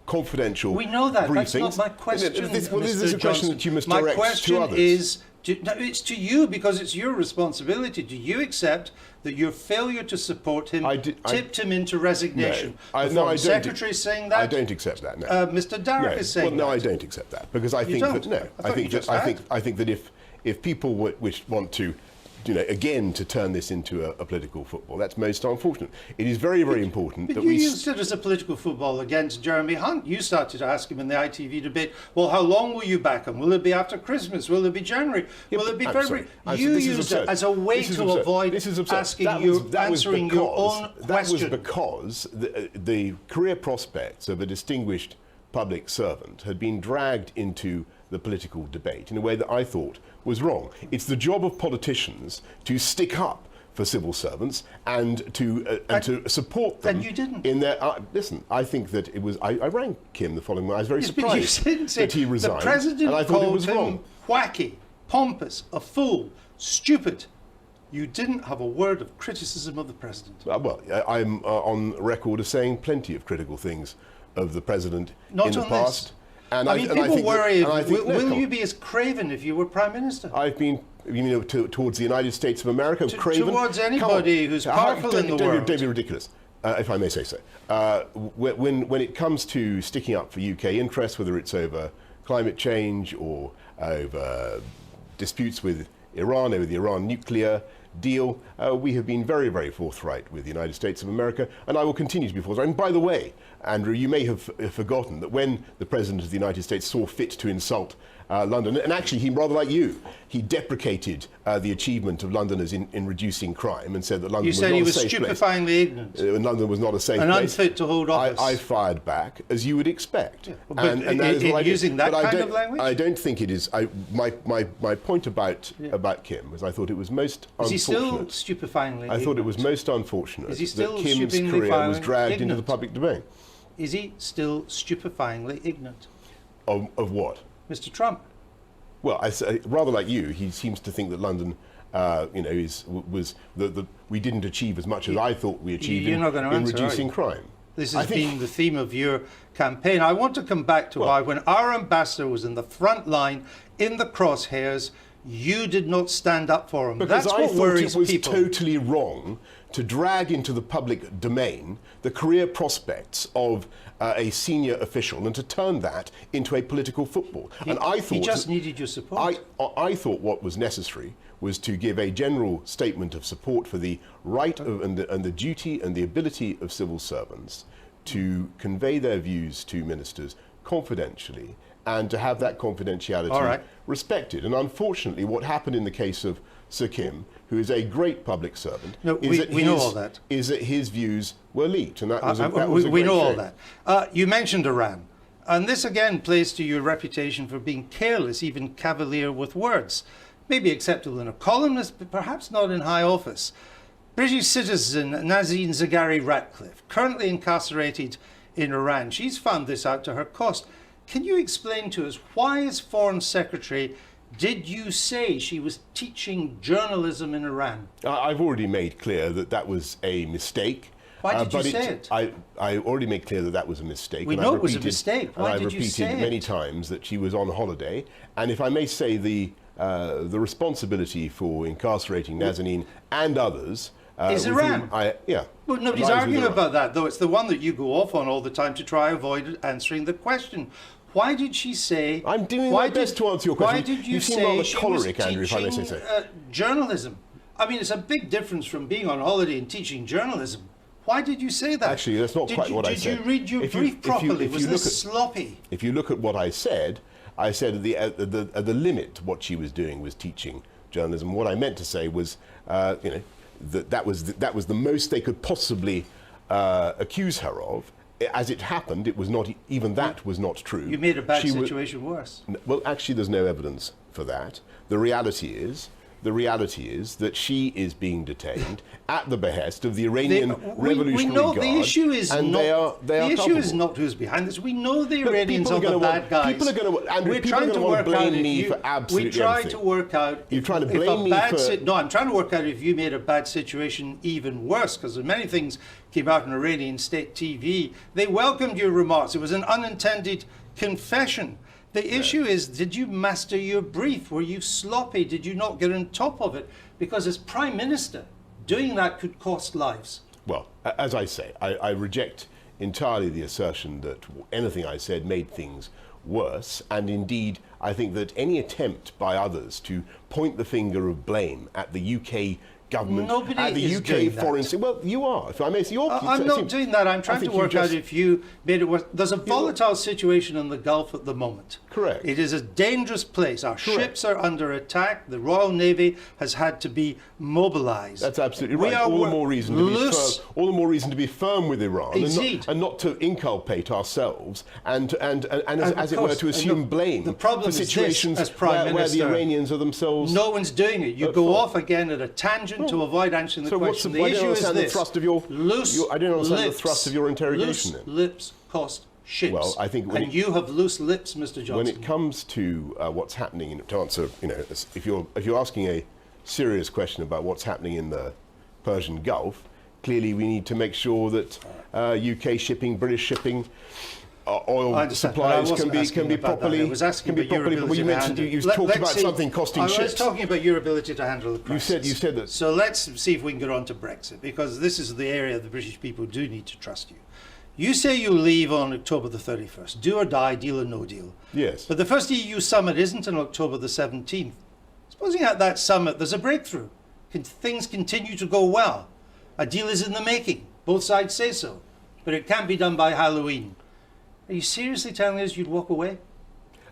confidential briefings. We know that. That's not my question, This is a question that you must direct to others. My question is, No, it's to you because it's your responsibility. Do you accept that your failure to support him tipped him into resignation? No, the no, I Foreign don't. Secretary is saying that. I don't accept that. No. Mr. Darroch is saying well, no, that. I don't accept that because I You think don't? that no. I thought you just had. I think that if people which want to, again to turn this into a political football, that's most unfortunate. It is very, very important But that you we. used it as a political football against Jeremy Hunt. You started to ask him in the ITV debate, well, how long will you back him? Will it be after Christmas? Will it be January? Yeah, Will it be I'm February? sorry. You This is used it absurd. as a way This is to absurd. avoid This is absurd. answering your own question. That was because the career prospects of a distinguished public servant had been dragged into the political debate in a way that I thought was wrong. It's the job of politicians to stick up for civil servants and to support them. And you didn't. In their listen, I think that it was. I rang Kim the following morning. I was very Yes, but you surprised didn't say that he resigned, the president and I thought it called was him wrong. wacky, pompous, a fool, stupid. You didn't have a word of criticism of the president. Well, I'm on record as saying plenty of critical things of the president Not in the on past. this. And I mean, and people think that- worry, and I think- no, will come you on. be as craven if you were Prime Minister? I've been, towards the United States of America, craven. Towards Come on. anybody who's powerful in the world. Don't be ridiculous, if I may say so. When it comes to sticking up for UK interests, whether it's over climate change or over disputes with Iran, over the Iran nuclear deal, we have been very, very forthright with the United States of America, and I will continue to be forthright. And by the way, Andrew, you may have forgotten that when the President of the United States saw fit to insult London, and actually he, rather like you, he deprecated the achievement of Londoners in reducing crime and said that London You was said not he a was safe stupefyingly ignorant. place. And London was not a safe And place. unfit to hold office. I fired back, as you would expect. But and that is what I did. using that But I kind don't- of language? I don't think it is. My point about Kim was I thought it was most Is he unfortunate. still stupefyingly I thought it was ignorant? most unfortunate Is he still that Kim's stupidly career was dragged into the ignorant? public domain. Is he still stupefyingly ignorant? Of what? Mr. Trump. Well, I say, rather like you, he seems to think that London, was that we didn't achieve as much as I thought we achieved You're not gonna in answer, are reducing you? crime. This I has think- been the theme of your campaign. I want to come back to why, when our ambassador was in the front line, in the crosshairs, you did not stand up for him. Because That's I what thought worries it was people. totally wrong to drag into the public domain the career prospects of a senior official and to turn that into a political football. And I thought he just needed your support. I thought what was necessary was to give a general statement of support for the right of, and the duty and the ability of civil servants to convey their views to ministers confidentially and to have that confidentiality All right. respected. And unfortunately, what happened in the case of Sir Kim, who is a great public servant, No, is that we know all that. is that his views were leaked, and that was a we great know all shame. that. You mentioned Iran. And this again plays to your reputation for being careless, even cavalier with words. Maybe acceptable in a columnist, but perhaps not in high office. British citizen Nazine Zaghari Ratcliffe, currently incarcerated in Iran. She's found this out to her cost. Can you explain to us why, as Foreign Secretary, did you say she was teaching journalism in Iran? I've already made clear that that was a mistake. Why did you but say it? I already made clear that that was a mistake. We and know I've it was a repeated- mistake. And Why I've did you say repeated many it? times that she was on holiday. And if I may say, the responsibility for incarcerating Nazanin and others Is with Iran. whom Well, nobody's lies with arguing Iran. about that, though. It's the one that you go off on all the time to try avoid answering the question. Why did she say? I'm doing why my best to answer your question. Why did you You seem say rather she choleric, was Andrew, if I may say teaching so. journalism? I mean, it's a big difference from being on holiday and teaching journalism. Why did you say that? Actually, that's not quite what I said. Did you read your If you- brief if you- properly? if Was you this look at- sloppy? If you look at what I said at the limit, what she was doing was teaching journalism. What I meant to say was, that was the most they could possibly accuse her of. As it happened, it was not even that was not true. You made a bad She wa- situation worse. Well, actually, there's no evidence for that. The reality is that she is being detained at the behest of the Iranian Revolutionary we know Guard. the issue is and not they are the issue is culpable. not who's behind this. We know the Look, Iranians people are are the gonna bad want- guys. people are gonna- Andrew, We're people are trying gonna to wanna work blame out if me you, for absolutely we try everything. to work out. You're trying to if a blame me bad for- No, I'm trying to work out if you made a bad situation even worse, because many things came out on Iranian state TV. They welcomed your remarks. It was an unintended confession. The issue is, did you master your brief? Were you sloppy? Did you not get on top of it? Because as Prime Minister, doing that could cost lives. Well, as I say, I reject entirely the assertion that anything I said made things worse, and indeed I think that any attempt by others to point the finger of blame at the UK government, Nobody at the is UK doing foreign... that. Well, you are, if I may say. I'm not doing that. I'm trying to work out if you made it worse. There's a volatile situation in the Gulf at the moment. Correct. It is a dangerous place. Our ships are under attack. The Royal Navy has had to be mobilised. That's absolutely right. All the more reason to be firm. All the more reason to be firm with Iran, and not to inculpate ourselves and as it were, to assume blame the problem for situations is this, as Prime where the Minister, Iranians are themselves. No one's doing it. You go off again at a tangent to avoid answering the question. The issue is this. I don't understand the thrust of your interrogation. Loose lips cost ships. Well, I think you have loose lips, Mr. Johnson. When it comes to what's happening, to answer, if you're asking a serious question about what's happening in the Persian Gulf, clearly we need to make sure that UK shipping, British shipping, oil supplies can be properly. I was asking about your ability to handle. You talked about something costing ships. I was talking about your ability to handle the crisis. You said that. So let's see if we can get on to Brexit, because this is the area the British people do need to trust you. You say you leave on October the 31st. Do or die, deal or no deal. Yes. But the first EU summit isn't on October the 17th. Supposing at that summit there's a breakthrough. Things continue to go well. A deal is in the making. Both sides say so. But it can't be done by Halloween. Are you seriously telling us you'd walk away?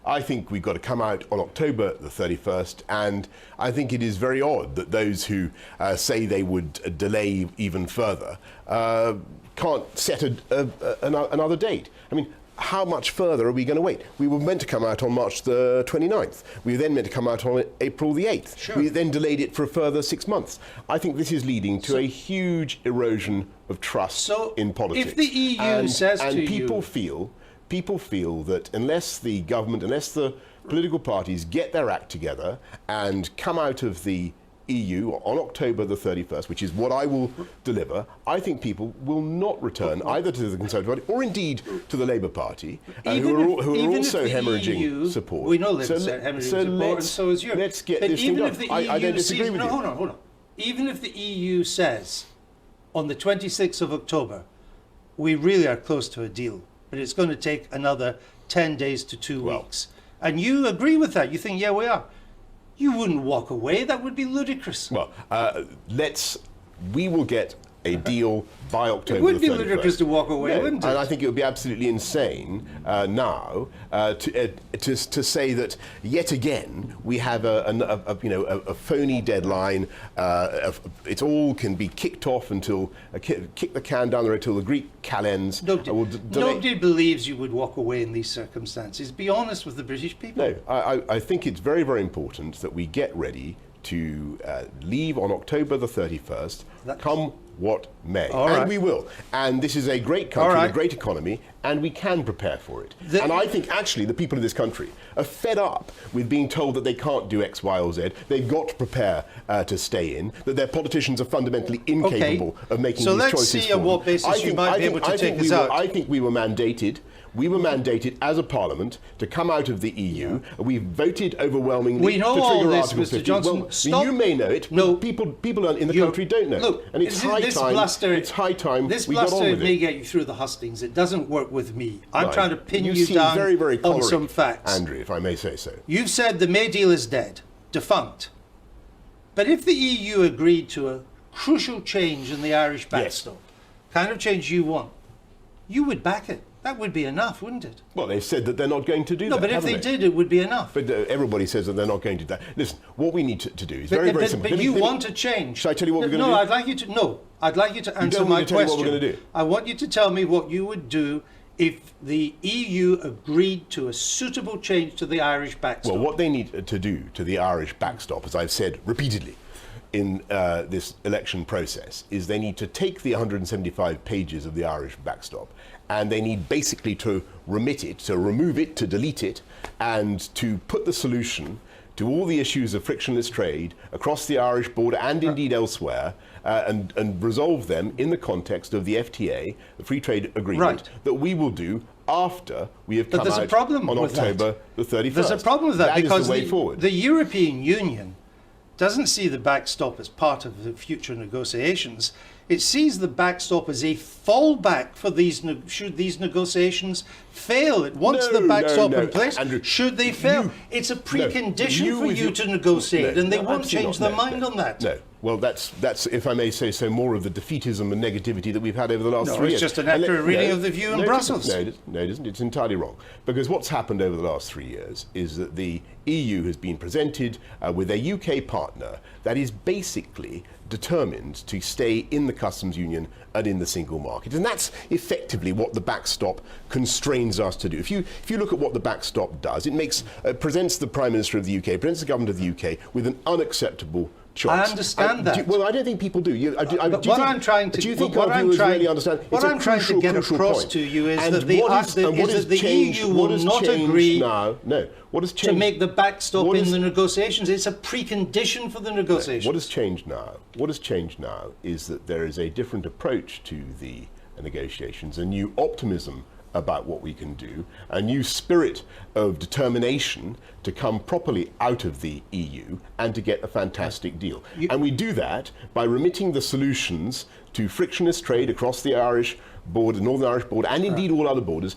I think we've got to come out on October the 31st, and I think it is very odd that those who say they would delay even further can't set another date. I mean, how much further are we going to wait? We were meant to come out on March the 29th. We were then meant to come out on April the 8th. Sure. We then delayed it for a further 6 months. I think this is leading to a huge erosion of trust in politics. If the EU says to you... People feel that unless the government, unless the political parties get their act together and come out of the EU on October the 31st, which is what I will deliver, I think people will not return either to the Conservative Party or indeed to the Labour Party, who are also hemorrhaging support. We know Labour's hemorrhaging support, and so is Europe. Let's get this thing done. I don't disagree with you. Hold on. Even if the EU says on the 26th of October, we really are close to a deal, but it's going to take another 10 days to 2 weeks. And you agree with that. You think, yeah, we are. You wouldn't walk away. That would be ludicrous. Well, we will get a deal by October. It would be 31st. ludicrous to walk away, wouldn't it? And I think it would be absolutely insane now to say that yet again we have a phony deadline. It all can be kicked off until kick the can down the road until the Greek calends. Nobody believes you would walk away in these circumstances. Be honest with the British people. No, I think it's very, very important that we get ready to leave on October the 31st, come what may. And we will. And this is a great country, a great economy, and we can prepare for it. And I think actually the people of this country are fed up with being told that they can't do X, Y, or Z. They've got to prepare to stay in, that their politicians are fundamentally incapable of making these choices. So let's see on what basis you might be able to take us out. I think we were mandated. We were mandated as a parliament to come out of the EU. We voted overwhelmingly to trigger all this, Article 50. Mr. Johnson, well, you may know it. No, people in the country don't know. Look, and it's high time. This we got on bluster with may it. get you through the hustings. It doesn't work with me. I'm Right. trying to pin you you seem down very, very on some facts. Andrew, if I may say so. You've said the May deal is dead, defunct. But if the EU agreed to a crucial change in the Irish backstop, kind of change you want, you would back it. That would be enough, wouldn't it? Well, they've said that they're not going to do that. No, but if they did, it would be enough. But everybody says that they're not going to do that. Listen, what we need to do is very, very simple. But you want to change. Shall I tell you what we're going to do? No, I'd like you to. No, I'd like you to answer my question. What we're going to do? I want you to tell me what you would do if the EU agreed to a suitable change to the Irish backstop. Well, what they need to do to the Irish backstop, as I've said repeatedly in this election process, is they need to take the 175 pages of the Irish backstop and they need basically to remit it, to remove it, to delete it, and to put the solution to all the issues of frictionless trade across the Irish border and indeed elsewhere, and resolve them in the context of the FTA, the Free Trade Agreement, that we will do after we have But come there's a out problem on with that. October the 31st. There's a problem with that, That because is the way forward. the European Union doesn't see the backstop as part of the future negotiations. It sees the backstop as a fallback for these should these negotiations fail. It wants the backstop in place. Andrew, should they fail? It's a precondition for you to negotiate, and they won't change their mind on that. No. Well, that's, if I may say so, more of the defeatism and negativity that we've had over the last 3 years. It's just an accurate reading of the view in Brussels. No, it isn't. It's entirely wrong. Because what's happened over the last 3 years is that the EU has been presented with a UK partner that is basically determined to stay in the customs union and in the single market. And that's effectively what the backstop constrains us to do. If you look at what the backstop does, it presents the Prime Minister of the UK, presents the government of the UK with an unacceptable choice. I understand that. Well, I don't think people do. Do you I'm trying to get across to you is that the EU will not agree to make the backstop in the negotiations. It's a precondition for the negotiations. What has changed now? What has changed now is that there is a different approach to the negotiations, a new optimism about what we can do, a new spirit of determination to come properly out of the EU and to get a fantastic deal. And we do that by remitting the solutions to frictionless trade across the Irish border, Northern Irish border, and indeed all other borders,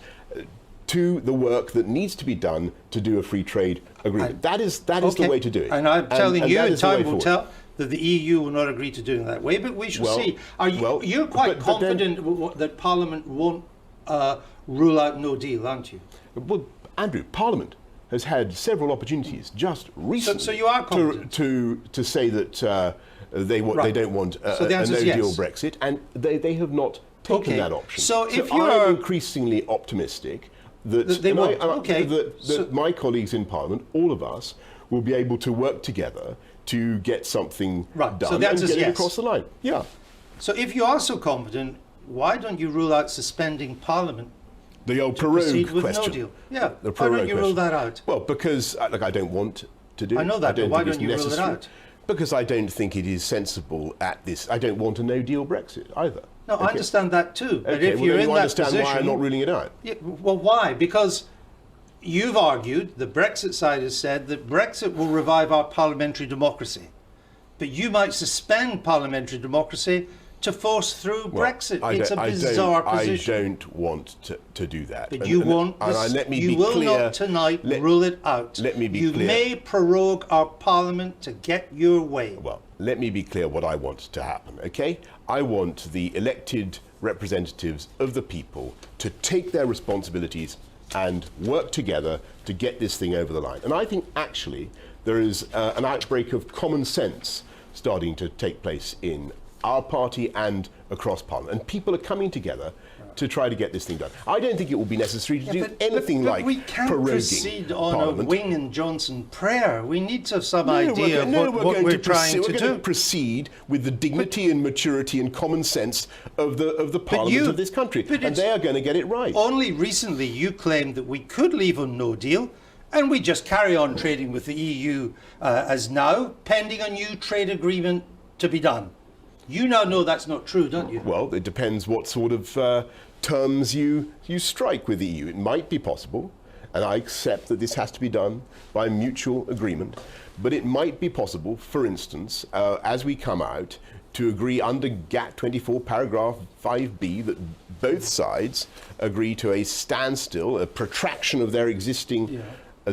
to the work that needs to be done to do a free trade agreement. That is the way to do it. And I'm telling you, and time will tell, that the EU will not agree to doing it that way, but we shall see. You're quite confident that Parliament won't rule out no deal, aren't you? Well, Andrew, Parliament has had several opportunities just recently so you are confident to say that they don't want a no-deal Brexit, and they have not taken that option. So if I'm increasingly optimistic that my colleagues in Parliament, all of us, will be able to work together to get something done and get it across the line. Yeah. So if you are so confident, why don't you rule out suspending Parliament? The old prorogue question. No deal. Yeah. Why don't you rule that out? Well, because I don't want to do it. I know that, but why don't you rule it out? Because I don't think it is sensible at this. I don't want a no-deal Brexit either. No, I understand that too. But if you're in that understand position, why I'm not ruling it out. Yeah, well, why? Because you've argued, the Brexit side has said, that Brexit will revive our parliamentary democracy. But you might suspend parliamentary democracy to force through Brexit. It's a bizarre position. I don't want to do that. But you won't. You will not tonight rule it out. Let me be clear. You may prorogue our Parliament to get your way. Well, let me be clear what I want to happen, okay? I want the elected representatives of the people to take their responsibilities and work together to get this thing over the line. And I think actually there is an outbreak of common sense starting to take place in our party and across Parliament. And people are coming together to try to get this thing done. I don't think it will be necessary to do anything like we can't proceed on Parliament. A Wing and Johnson prayer. We need to have some idea of what we're trying to do. We're going to proceed with the dignity and maturity and common sense of the Parliament of this country. And they are going to get it right. Only recently you claimed that we could leave on no deal, and we just carry on trading with the EU as now, pending a new trade agreement to be done. You now know that's not true, don't you? Well, it depends what sort of terms you strike with the EU. It might be possible, and I accept that this has to be done by mutual agreement, but it might be possible, for instance, as we come out, to agree under GATT 24 paragraph 5b that both sides agree to a standstill, a protraction of their existing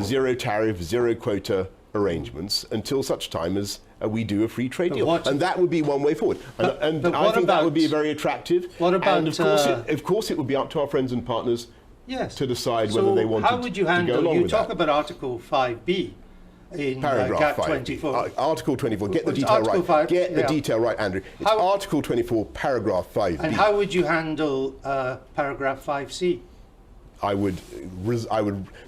zero tariff, zero quota arrangements until such time as we do a free trade deal. And that would be one way forward. And I think that would be very attractive. What about, and of course it would be up to our friends and partners to decide whether they wanted to go along with that. How would you handle, you talk about Article 5b in GATT 24. Article 24, get the detail right. Get the detail right, Andrew. It's Article 24, paragraph 5b. And how would you handle paragraph 5c? I would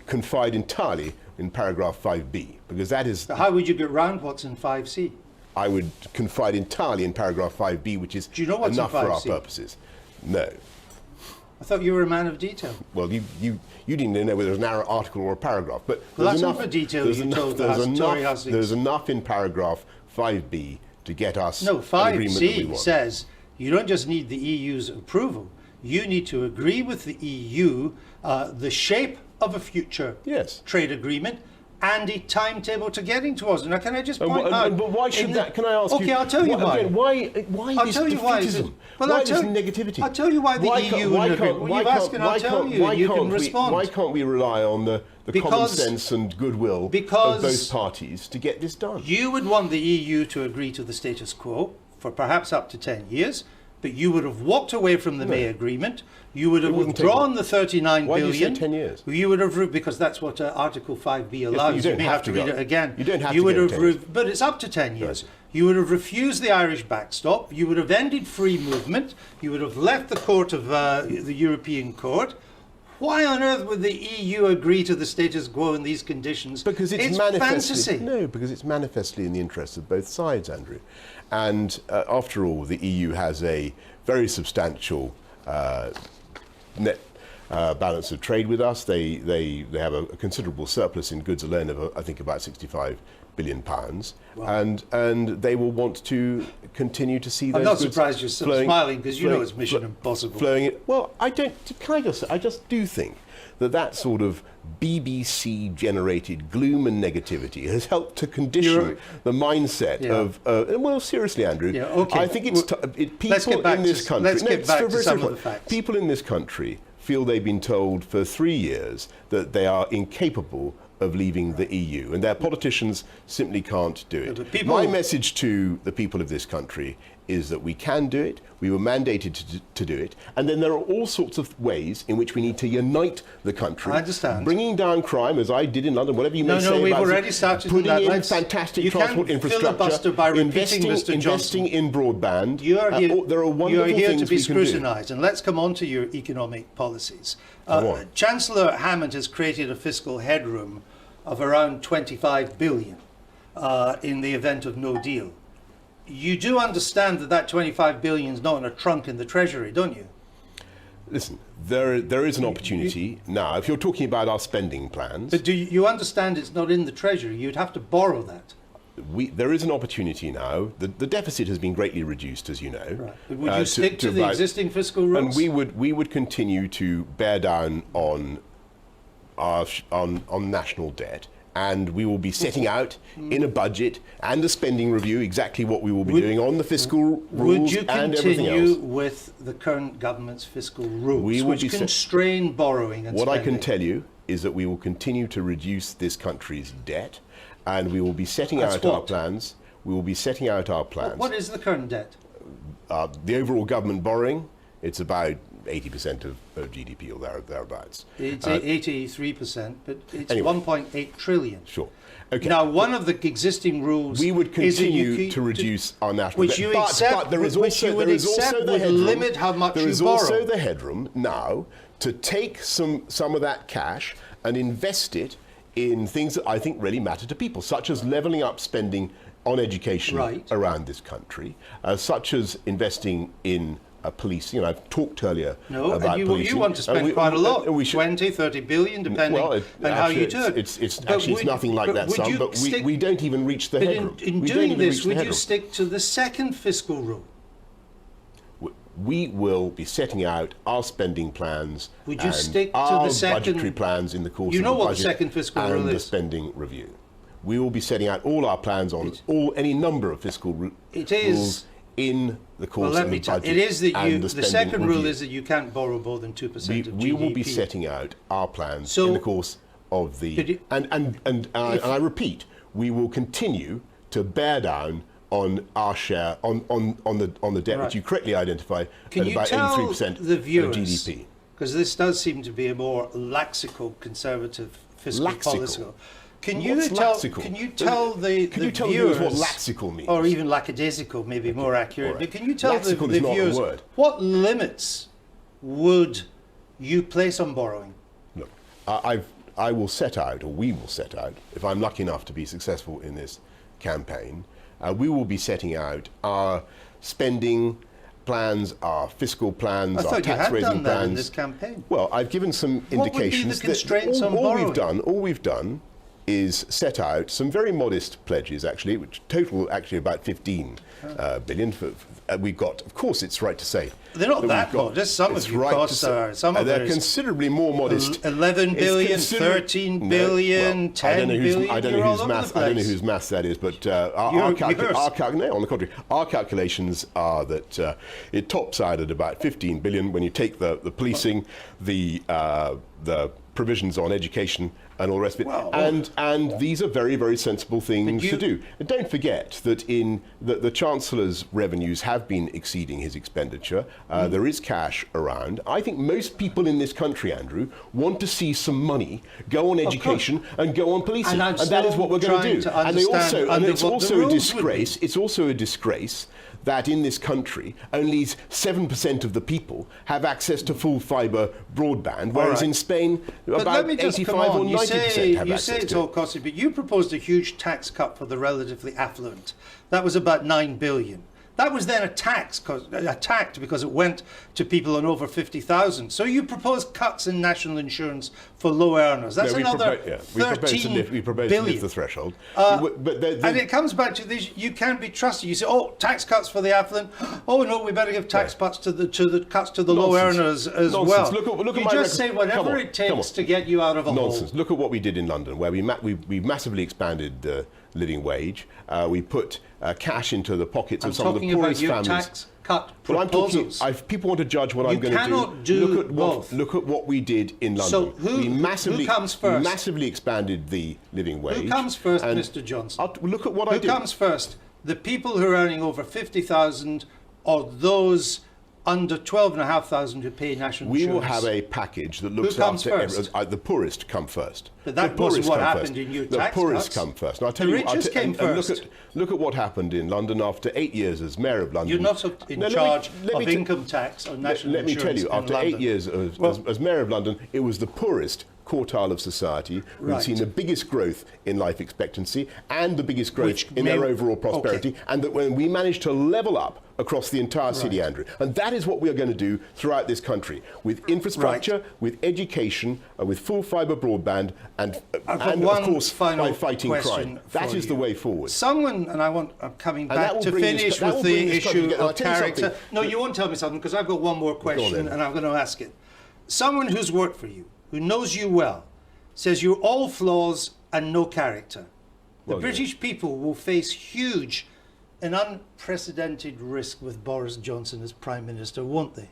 confide entirely in paragraph 5b, because that is... How would you get round what's in 5c? I would confide entirely in paragraph 5b, which is enough for our purposes. No. I thought you were a man of detail. Well, you didn't know whether it was an article or a paragraph, but that's enough for detail. There's enough in paragraph 5b to get us an agreement that we want. 5c says you don't just need the EU's approval. You need to agree with the EU the shape of a future Yes. trade agreement and a timetable to getting towards it. Now, can I just point out... But why should that? Can I ask you? Okay, I'll tell you why. Again, why I'll this tell you why. defeatism? Well, Why I'll tell this you- negativity? I'll tell you why the EU wouldn't agree. Well, you've asked and I'll tell you, and you can respond. Why can't we rely on the common Because- sense and goodwill of because both parties to get this done? You would want the EU to agree to the status quo for perhaps up to 10 years, but you would have walked away from the May Agreement. You would have wouldn't take withdrawn it. the 39 Why billion. do you say 10 years? You would have, because that's what Article 5B allows. you don't may have have to to read go. it again. You don't have to would go have 10 years. but it's up to 10 years. You would have refused the Irish backstop. You would have ended free movement. You would have left the court of the European Court. Why on earth would the EU agree to the status quo in these conditions? Because it's manifestly fantasy. no, because it's manifestly in the interests of both sides, Andrew. And after all, the EU has a very substantial net balance of trade with us. They have a considerable surplus in goods alone of I think about £65 billion, and they will want to continue to see those I'm not goods surprised you're smiling, because you know it's mission impossible. Flowing. Well, I don't. Can I just? I just do think that sort of BBC-generated gloom and negativity has helped to condition the mindset of. Well, seriously, Andrew. Yeah, okay. I think it's people in this country. Let's get back to some of the facts. People in this country feel they've been told for 3 years that they are incapable of leaving the EU, and their politicians simply can't do it. but people- My message to the people of this country is that we can do it, we were mandated to do it, and then there are all sorts of ways in which we need to unite the country. I understand. Bringing down crime, as I did in London, whatever you may say No, we've about it, already started putting that. in fantastic You transport can't infrastructure, filibuster by repeating Mr. investing Johnson. in broadband. You are here, there are you wonderful are here things to be we can do. scrutinised, and let's come on to your economic policies. Go on. Chancellor Hammond has created a fiscal headroom of around 25 billion in the event of no deal. You do understand that that 25 billion is not in a trunk in the Treasury, don't you? Listen, there is an opportunity now. If you're talking about our spending plans, But do you understand it's not in the Treasury? You'd have to borrow that. there is an opportunity now. The deficit has been greatly reduced, as you know. Right. But would you stick to the existing fiscal rules? And we would continue to bear down on on national debt, and we will be setting out in a budget and a spending review exactly what we will be doing on the fiscal rules Would you and everything continue else. with the current government's fiscal rules, We will which be constrain borrowing and What I spending? can tell you is that we will continue to reduce this country's debt, and we will be setting That's out our what? plans. We will be setting out our plans. What is the current debt? The overall government borrowing, it's about 80% of GDP or thereabouts. It's 83%, but it's Anyway. 1.8 trillion. Sure. Okay. Now, one of the existing rules we would is that you continue keep to reduce our national which debt. you but, accept, but there is which also, you would there is accept also the would headroom. limit how much there you is borrow. also the headroom now to take some of that cash and invest it in things that I think really matter to people, such as levelling up spending on education Right. around this country, such as investing in policing. And I've talked earlier No, about and you policing. want to And spend quite a lot, and we should, 20, 30 billion, depending well, on how actually, you do it. It's But actually it's would- nothing like that would sum, you but stick- we don't even reach the But headroom. in We don't doing even this, reach the would you headroom. stick to the second fiscal rule? We will be setting out our spending plans Would you and stick to our the second- budgetary plans in the course You of know the what the budget second fiscal and rule the is. spending review. We will be setting out all our plans on any number of fiscal It is- rules in the course Well, let of me the tell budget you, it is that and you. the The spending second rule review. is that you can't borrow more than 2% of We GDP. will be setting out our plans So- in the course of the Could you- and I repeat, we will continue to bear down on our share on the debt, Right. which you correctly identify Can at you about tell 83% the of viewers, GDP. because this does seem to be a more laxical conservative fiscal Laxical? policy. Can you What's tell? laxical? Can you tell the Can the you tell viewers viewers what laxical means? or even lackadaisical, maybe more accurate? all right. But can you tell the Laxical is not a viewers word. what limits would you place on borrowing? Look, I will set out, or we will set out, if I'm lucky enough to be successful in this campaign, we will be setting out our spending plans, our fiscal plans, I our thought you had tax-raising done that plans. in this campaign. Well, I've given some What would be the indications constraints that on all borrowing? we've done is set out some very modest pledges, actually, which total actually about 15 billion we've got, of course, it's right to say. They're not that we've got- modest. Some it's of your right to costs say- are. Some of they're it is considerably more modest. 11 It's billion, considerably- 13 billion, well, 10 billion. I don't know You're whose all over maths. the I don't know place. whose maths that is, but no, on the contrary, our calculations are that it tops out at about 15 billion when you take the policing, the provisions on education and all the rest of it. Well, and these are very, very sensible things to do. And don't forget that the Chancellor's revenues have been exceeding his expenditure. There is cash around. I think most people in this country, Andrew, want to see some money go on education and go on policing. And And that is what we're going to do. And it's also a disgrace. It's also a disgrace that in this country only 7% of the people have access to full fibre broadband, whereas in Spain about 85 or 90% have You access say it's to all it. costly, but you proposed a huge tax cut for the relatively affluent. That was about 9 billion. That was then attacked because it went to people on over 50,000. So you proposed cuts in national insurance for low earners. That's No, another we proposed to 13 lift billion. the threshold. And it comes back to this: you can't be trusted. You say, "Oh, tax cuts for the affluent." Oh no, we better give tax cuts to the low earners as well. Look you at my just say Come whatever on, it come takes on. to get you out of a Nonsense. hole. Look at what we did in London, where we massively expanded the living wage. We put cash into the pockets I'm of some of the talking about poorest your families. tax cut Well, I'm talking. proposals. If people want to judge what You I'm going to cannot do, do look at what we did in London. So who comes first? We massively expanded the living wage. Who comes first, and Mr. Johnson? Look at what I Who did. comes first? The people who are earning over 50,000 or those under 12,500 who pay national We insurance? will have a package that looks comes after first? the poorest come first. But that The wasn't poorest what come happened first. in your The tax poorest cuts. come first. Now, I'll tell The you, richest came first. Look at what happened in London after 8 years as mayor of London. You're not in charge of te- income tax or national Let me tell insurance you, in after London. 8 years as mayor of London, it was the poorest quartile of society who'd Right. seen the biggest growth in life expectancy and the biggest growth Which in may- their overall prosperity, Okay. and that when we managed to level up across the entire city, Andrew. And that is what we are going to do throughout this country, with infrastructure, with education, with full fibre broadband, and one of course final by fighting question crime. That for is the you. way forward. Someone, and I'm coming that back will to bring this- finish that with will the bring this country issue together. of I'll tell you character. something. No, you won't tell me something because I've got one more question then. and I'm going to ask it. Someone who's worked for you, who knows you well, says you're all flaws and no character. The Well, British people will face huge and unprecedented risk with Boris Johnson as Prime Minister, won't they?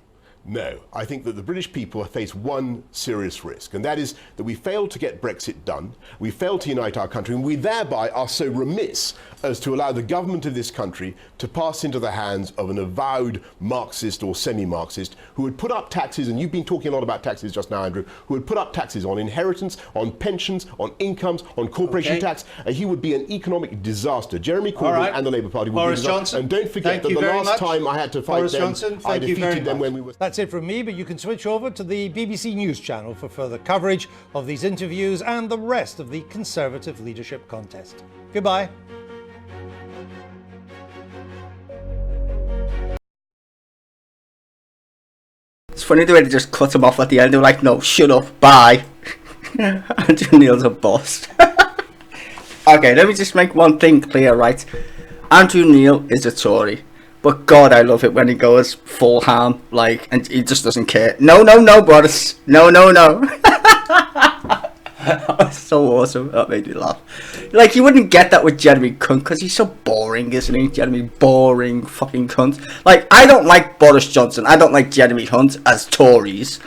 No, I think that the British people face one serious risk, and that is that we failed to get Brexit done, we failed to unite our country, and we thereby are so remiss as to allow the government of this country to pass into the hands of an avowed Marxist or semi-Marxist who would put up taxes, and you've been talking a lot about taxes just now, Andrew, who would put up taxes on inheritance, on pensions, on incomes, on corporation tax. He would be an economic disaster. Jeremy Corbyn and the Labour Party would Boris be a disaster. Johnson, And don't forget thank that you the very last much. time I had to fight Boris them, Johnson, I thank you very defeated them much. when we were... That's it from me, but you can switch over to the BBC News channel for further coverage of these interviews and the rest of the Conservative Leadership Contest. Goodbye. It's funny the way they just cut him off at the end. They were like, no, shut up, bye. Andrew Neil's a boss. Okay, let me just make one thing clear, right? Andrew Neil is a Tory. But God, I love it when he goes full ham, like, and he just doesn't care. No, no, no, Boris. No, no, no. That's so awesome. That made me laugh. Like, you wouldn't get that with Jeremy Cunt, because he's so boring, isn't he? Jeremy, boring fucking cunt. Like, I don't like Boris Johnson. I don't like Jeremy Hunt as Tories.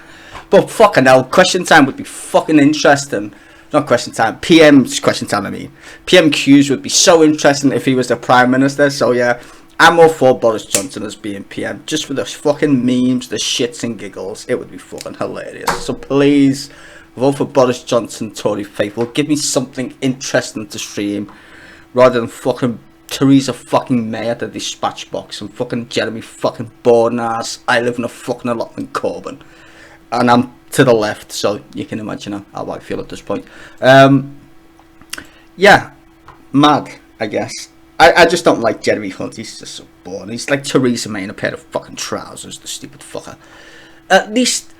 But fucking hell, Question Time would be fucking interesting. Not Question Time, PM's Question Time, I mean. PMQs would be so interesting if he was the Prime Minister. So yeah, I'm all for Boris Johnson as being PM. Just for the fucking memes, the shits and giggles. It would be fucking hilarious. So please, vote for Boris Johnson, Tory faithful. Give me something interesting to stream. Rather than fucking Theresa fucking May at the dispatch box. And fucking Jeremy fucking boring ass. I live in a fucking allotment, Corbyn. And I'm to the left, so you can imagine how I feel at this point. Yeah, mad, I guess. I just don't like Jeremy Hunt. He's just so boring. He's like Theresa May in a pair of fucking trousers, the stupid fucker. At least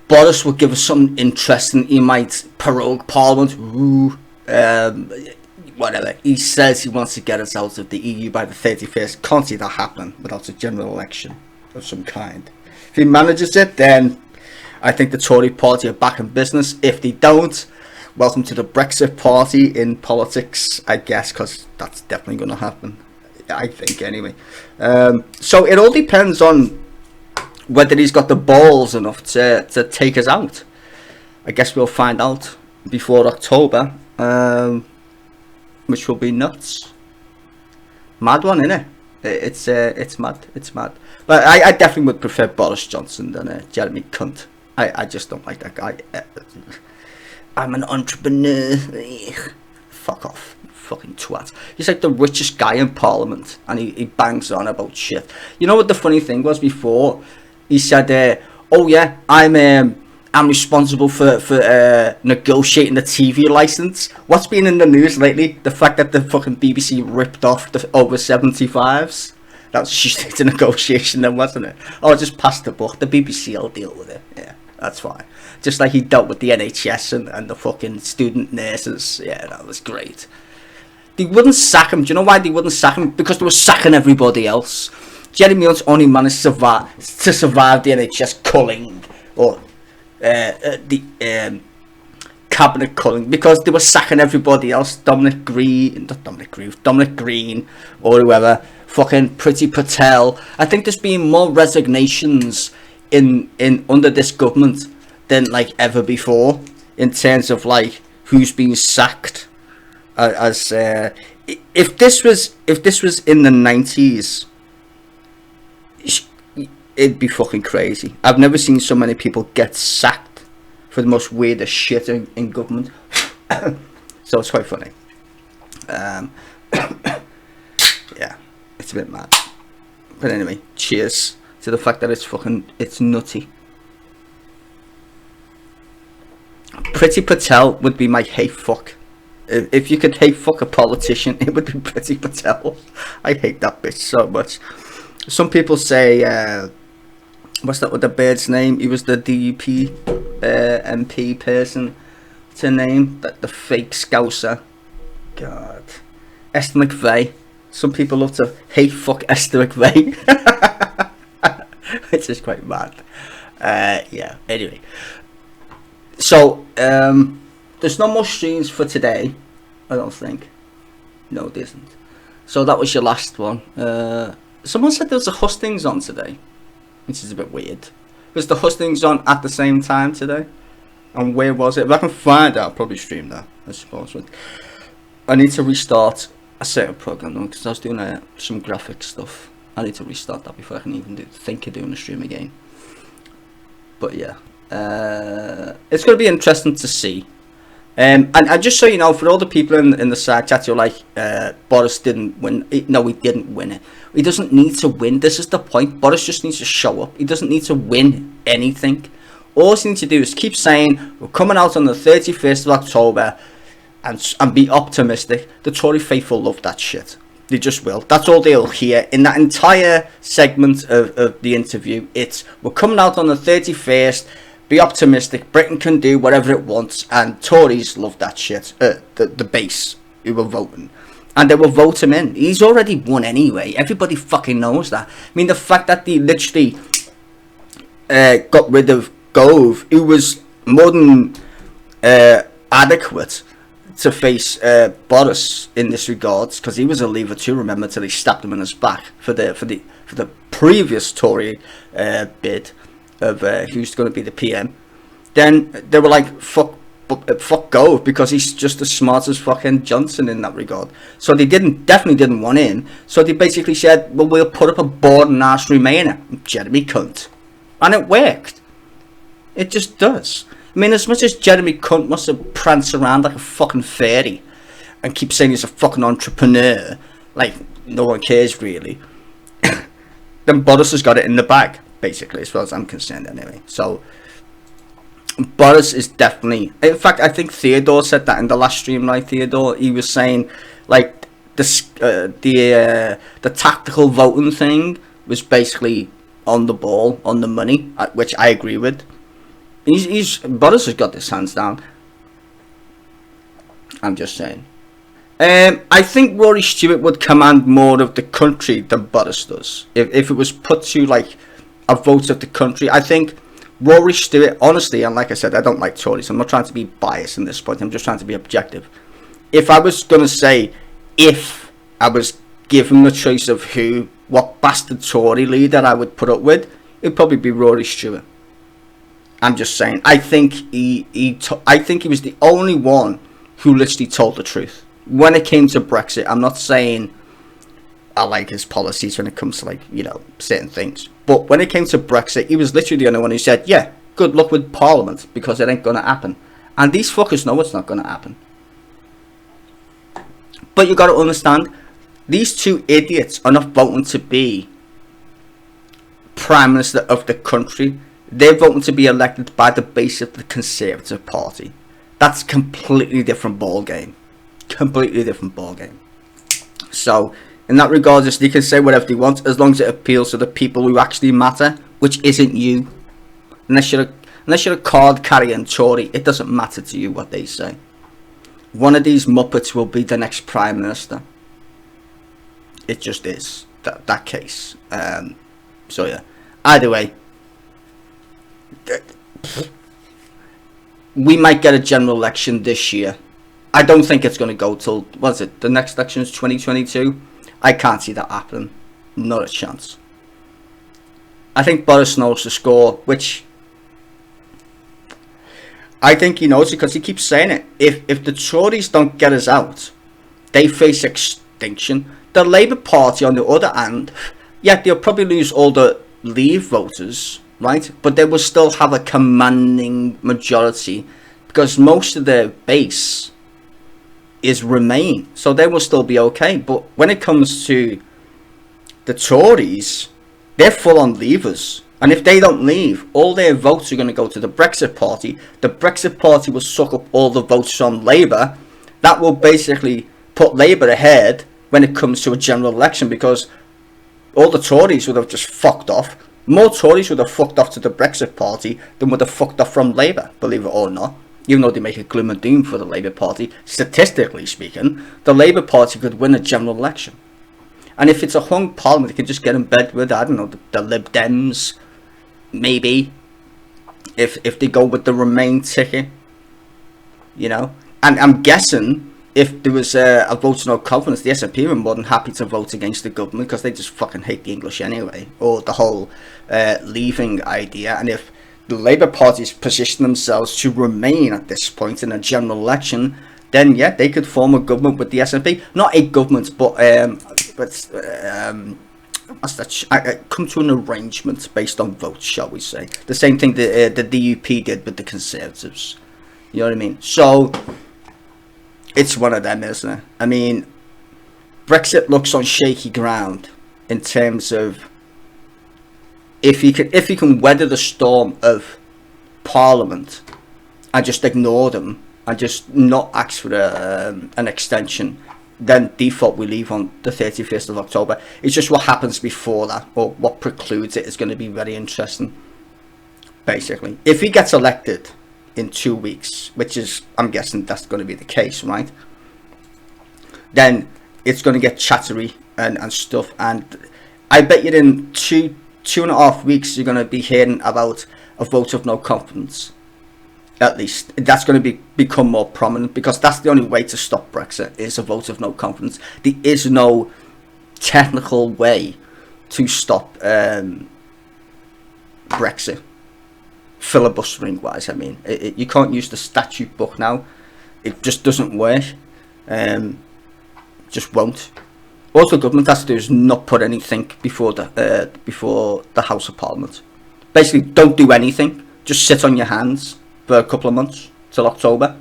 Boris would give us something interesting. He might prorogue Parliament. Ooh. whatever. He says he wants to get us out of the EU by the 31st. Can't see that happen without a general election of some kind. If he manages it, then I think the Tory party are back in business. If they don't, welcome to the Brexit party in politics, I guess, because that's definitely going to happen. I think, anyway. So it all depends on whether he's got the balls enough to take us out. I guess we'll find out before October, which will be nuts. Mad one, innit? It's mad. But I definitely would prefer Boris Johnson than Jeremy Cunt. I just don't like that guy. I'm an entrepreneur. Fuck off, fucking twat. He's like the richest guy in Parliament, and he bangs on about shit. You know what the funny thing was before? He said, "Oh yeah, I'm responsible for negotiating the TV license." What's been in the news lately? The fact that the fucking BBC ripped off the over 75s. That's just a negotiation then, wasn't it? Oh, just pass the book. The BBC will deal with it. Yeah, that's fine. Just like he dealt with the NHS and the fucking student nurses. Yeah, that was great. They wouldn't sack him. Do you know why they wouldn't sack him? Because they were sacking everybody else. Jeremy Hunt only managed to survive the NHS culling, or the cabinet culling, because they were sacking everybody else. Dominic Green, or whoever. Fucking Priti Patel. I think there's been more resignations in under this government than like ever before, in terms of like who's being sacked. If this was in the 90s, it'd be fucking crazy. I've never seen so many people get sacked for the most weirdest shit in government. So it's quite funny. Yeah, it's a bit mad. But anyway, cheers to the fact that it's nutty. Priti Patel would be my hate fuck. If you could hate fuck a politician, it would be Priti Patel. I hate that bitch so much. Some people say, what's that with the bird's name? He was the DUP MP person to name, that the fake scouser. God. Esther McVeigh. Some people love to hate fuck Esther McVeigh. It's just quite mad. Yeah, anyway. So, there's no more streams for today, I don't think. No, there isn't. So that was your last one. Someone said there was a hustings on today, which is a bit weird. Was the hustings on at the same time today? And where was it? If I can find out, I'll probably stream that, I suppose. But I need to restart a certain program because I was doing some graphic stuff. I need to restart that before I can even think of doing a stream again. But yeah, it's going to be interesting to see. And just so you know, for all the people in the side chat, you're like, Boris didn't win. No, he didn't win it. He doesn't need to win. This is the point. Boris just needs to show up. He doesn't need to win anything. All he needs to do is keep saying, we're coming out on the 31st of October, and be optimistic. The Tory faithful love that shit. They just will. That's all they'll hear in that entire segment of the interview. It's, we're coming out on the 31st. Be optimistic. Britain can do whatever it wants, and Tories love that shit. The base who were voting, and they will vote him in. He's already won anyway. Everybody fucking knows that. I mean, the fact that they literally got rid of Gove, who was more than adequate to face Boris in this regards, because he was a leaver too. Remember, till he stabbed him in his back for the previous Tory bid of who's going to be the PM. Then they were like, fuck Gove, because he's just as smart as fucking Johnson in that regard. So they definitely didn't want him. So they basically said, well, we'll put up a boring ass Remainer, Jeremy Cunt, and it worked. It just does. I mean, as much as Jeremy Cunt must have pranced around like a fucking fairy and keep saying he's a fucking entrepreneur, like no one cares really, then Boris has got it in the bag, basically, as far as I'm concerned anyway. So Boris is definitely, in fact, I think Theodore said that in the last stream, right, Theodore? He was saying like the tactical voting thing was basically on the ball, on the money, which I agree with. Boris has got his hands down. I'm just saying. I think Rory Stewart would command more of the country than Boris does. If it was put to like a vote of the country, I think Rory Stewart, honestly, and like I said, I don't like Tories. I'm not trying to be biased in this point. I'm just trying to be objective. If I was going to say, if I was given the choice of what bastard Tory leader I would put up with, it'd probably be Rory Stewart. I'm just saying. I think I think he was the only one who literally told the truth. When it came to Brexit, I'm not saying I like his policies when it comes to, like, you know, certain things. But when it came to Brexit, he was literally the only one who said, yeah, good luck with Parliament, because it ain't going to happen. And these fuckers know it's not going to happen. But you got to understand, these two idiots are not voting to be Prime Minister of the country. They're voting to be elected by the base of the Conservative Party. That's a completely different ball game. Completely different ball game. So in that regard, they can say whatever they want as long as it appeals to the people who actually matter, which isn't you. Unless you're a card carrying Tory, it doesn't matter to you what they say. One of these muppets will be the next Prime Minister. It just is that case. So yeah. Either way, we might get a general election this year. I don't think it's going to go till, what's it, the next election is 2022. I can't see that happening. Not a chance. I think Boris knows the score, which I think he knows it because he keeps saying it. If the Tories don't get us out, they face extinction. The Labour Party, on the other hand, yeah, they'll probably lose all the Leave voters, right? But they will still have a commanding majority because most of their base is Remain, so they will still be okay. But when it comes to the Tories, they're full on leavers, and if they don't leave, all their votes are going to go to the Brexit Party. The Brexit Party will suck up all the votes from Labour. That will basically put Labour ahead when it comes to a general election, because all the Tories would have just fucked off. More Tories would have fucked off to the Brexit Party than would have fucked off from Labour, believe it or not. Even though they make it gloom and doom for the Labour Party, statistically speaking, the Labour Party could win a general election. And if it's a hung parliament, they can just get in bed with, I don't know, the Lib Dems, maybe. If they go with the Remain ticket, you know. And I'm guessing if there was a vote of no confidence, the SNP were more than happy to vote against the government because they just fucking hate the English anyway, or the whole leaving idea. And if the Labour Party's position themselves to Remain at this point in a general election, then yeah, they could form a government with the SNP. Not a government, but come to an arrangement based on votes, shall we say. The same thing that the DUP did with the Conservatives. You know what I mean? So it's one of them, isn't it? I mean, Brexit looks on shaky ground in terms of if he can weather the storm of Parliament and just ignore them and just not ask for an extension, then default we leave on the 31st of October. It's just what happens before that, or what precludes it, is going to be very interesting. Basically, if he gets elected in 2 weeks, which is, I'm guessing that's going to be the case, right? Then it's going to get chattery and stuff, and I bet you in 2.5 weeks you're going to be hearing about a vote of no confidence. At least that's going to become more prominent, because that's the only way to stop Brexit, is a vote of no confidence. There is no technical way to stop Brexit, filibustering wise. I mean, you can't use the statute book now. It just doesn't work. Just won't. All the government has to do is not put anything before the House of Parliament. Basically, don't do anything. Just sit on your hands for a couple of months till October.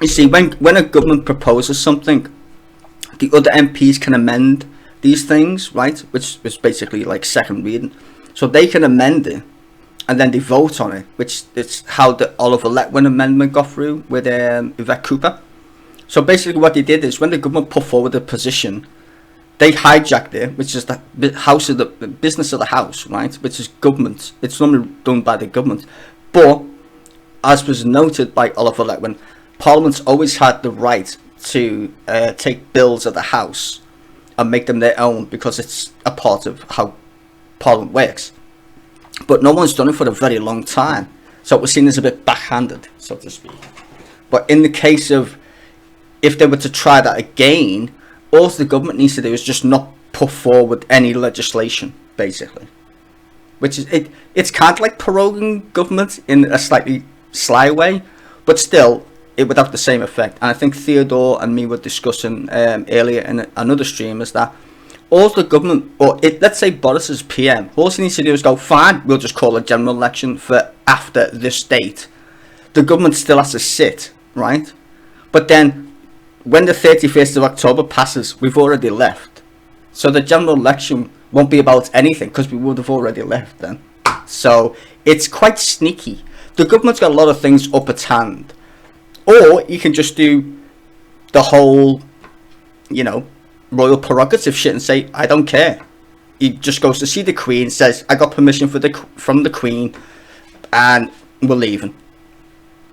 You see, when a government proposes something, the other MPs can amend these things, right? Which is basically like second reading. So they can amend it, and then they vote on it, which is how the Oliver Letwin amendment got through with Yvette Cooper. So basically what they did is, when the government put forward a position, they hijacked it, which is the business of the House, right? Which is government. It's normally done by the government. But, as was noted by Oliver Letwin, Parliament's always had the right to take bills of the House and make them their own because it's a part of how Parliament works. But no one's done it for a very long time, so it was seen as a bit backhanded, so to speak. But in the case of, if they were to try that again, all the government needs to do is just not put forward any legislation, basically. Which is, it's kind of like proroguing government in a slightly sly way, but still, it would have the same effect. And I think Theodore and me were discussing earlier in another stream is that all the government, or let's say Boris is PM, all he needs to do is go, fine, we'll just call a general election for after this date. The government still has to sit, right? But then, when the 31st of October passes, we've already left. So the general election won't be about anything, because we would have already left then. So, it's quite sneaky. The government's got a lot of things up its hand. Or, you can just do the whole, you know, royal prerogative shit and say, I don't care. He just goes to see the Queen, says, I got permission from the Queen, and we're leaving.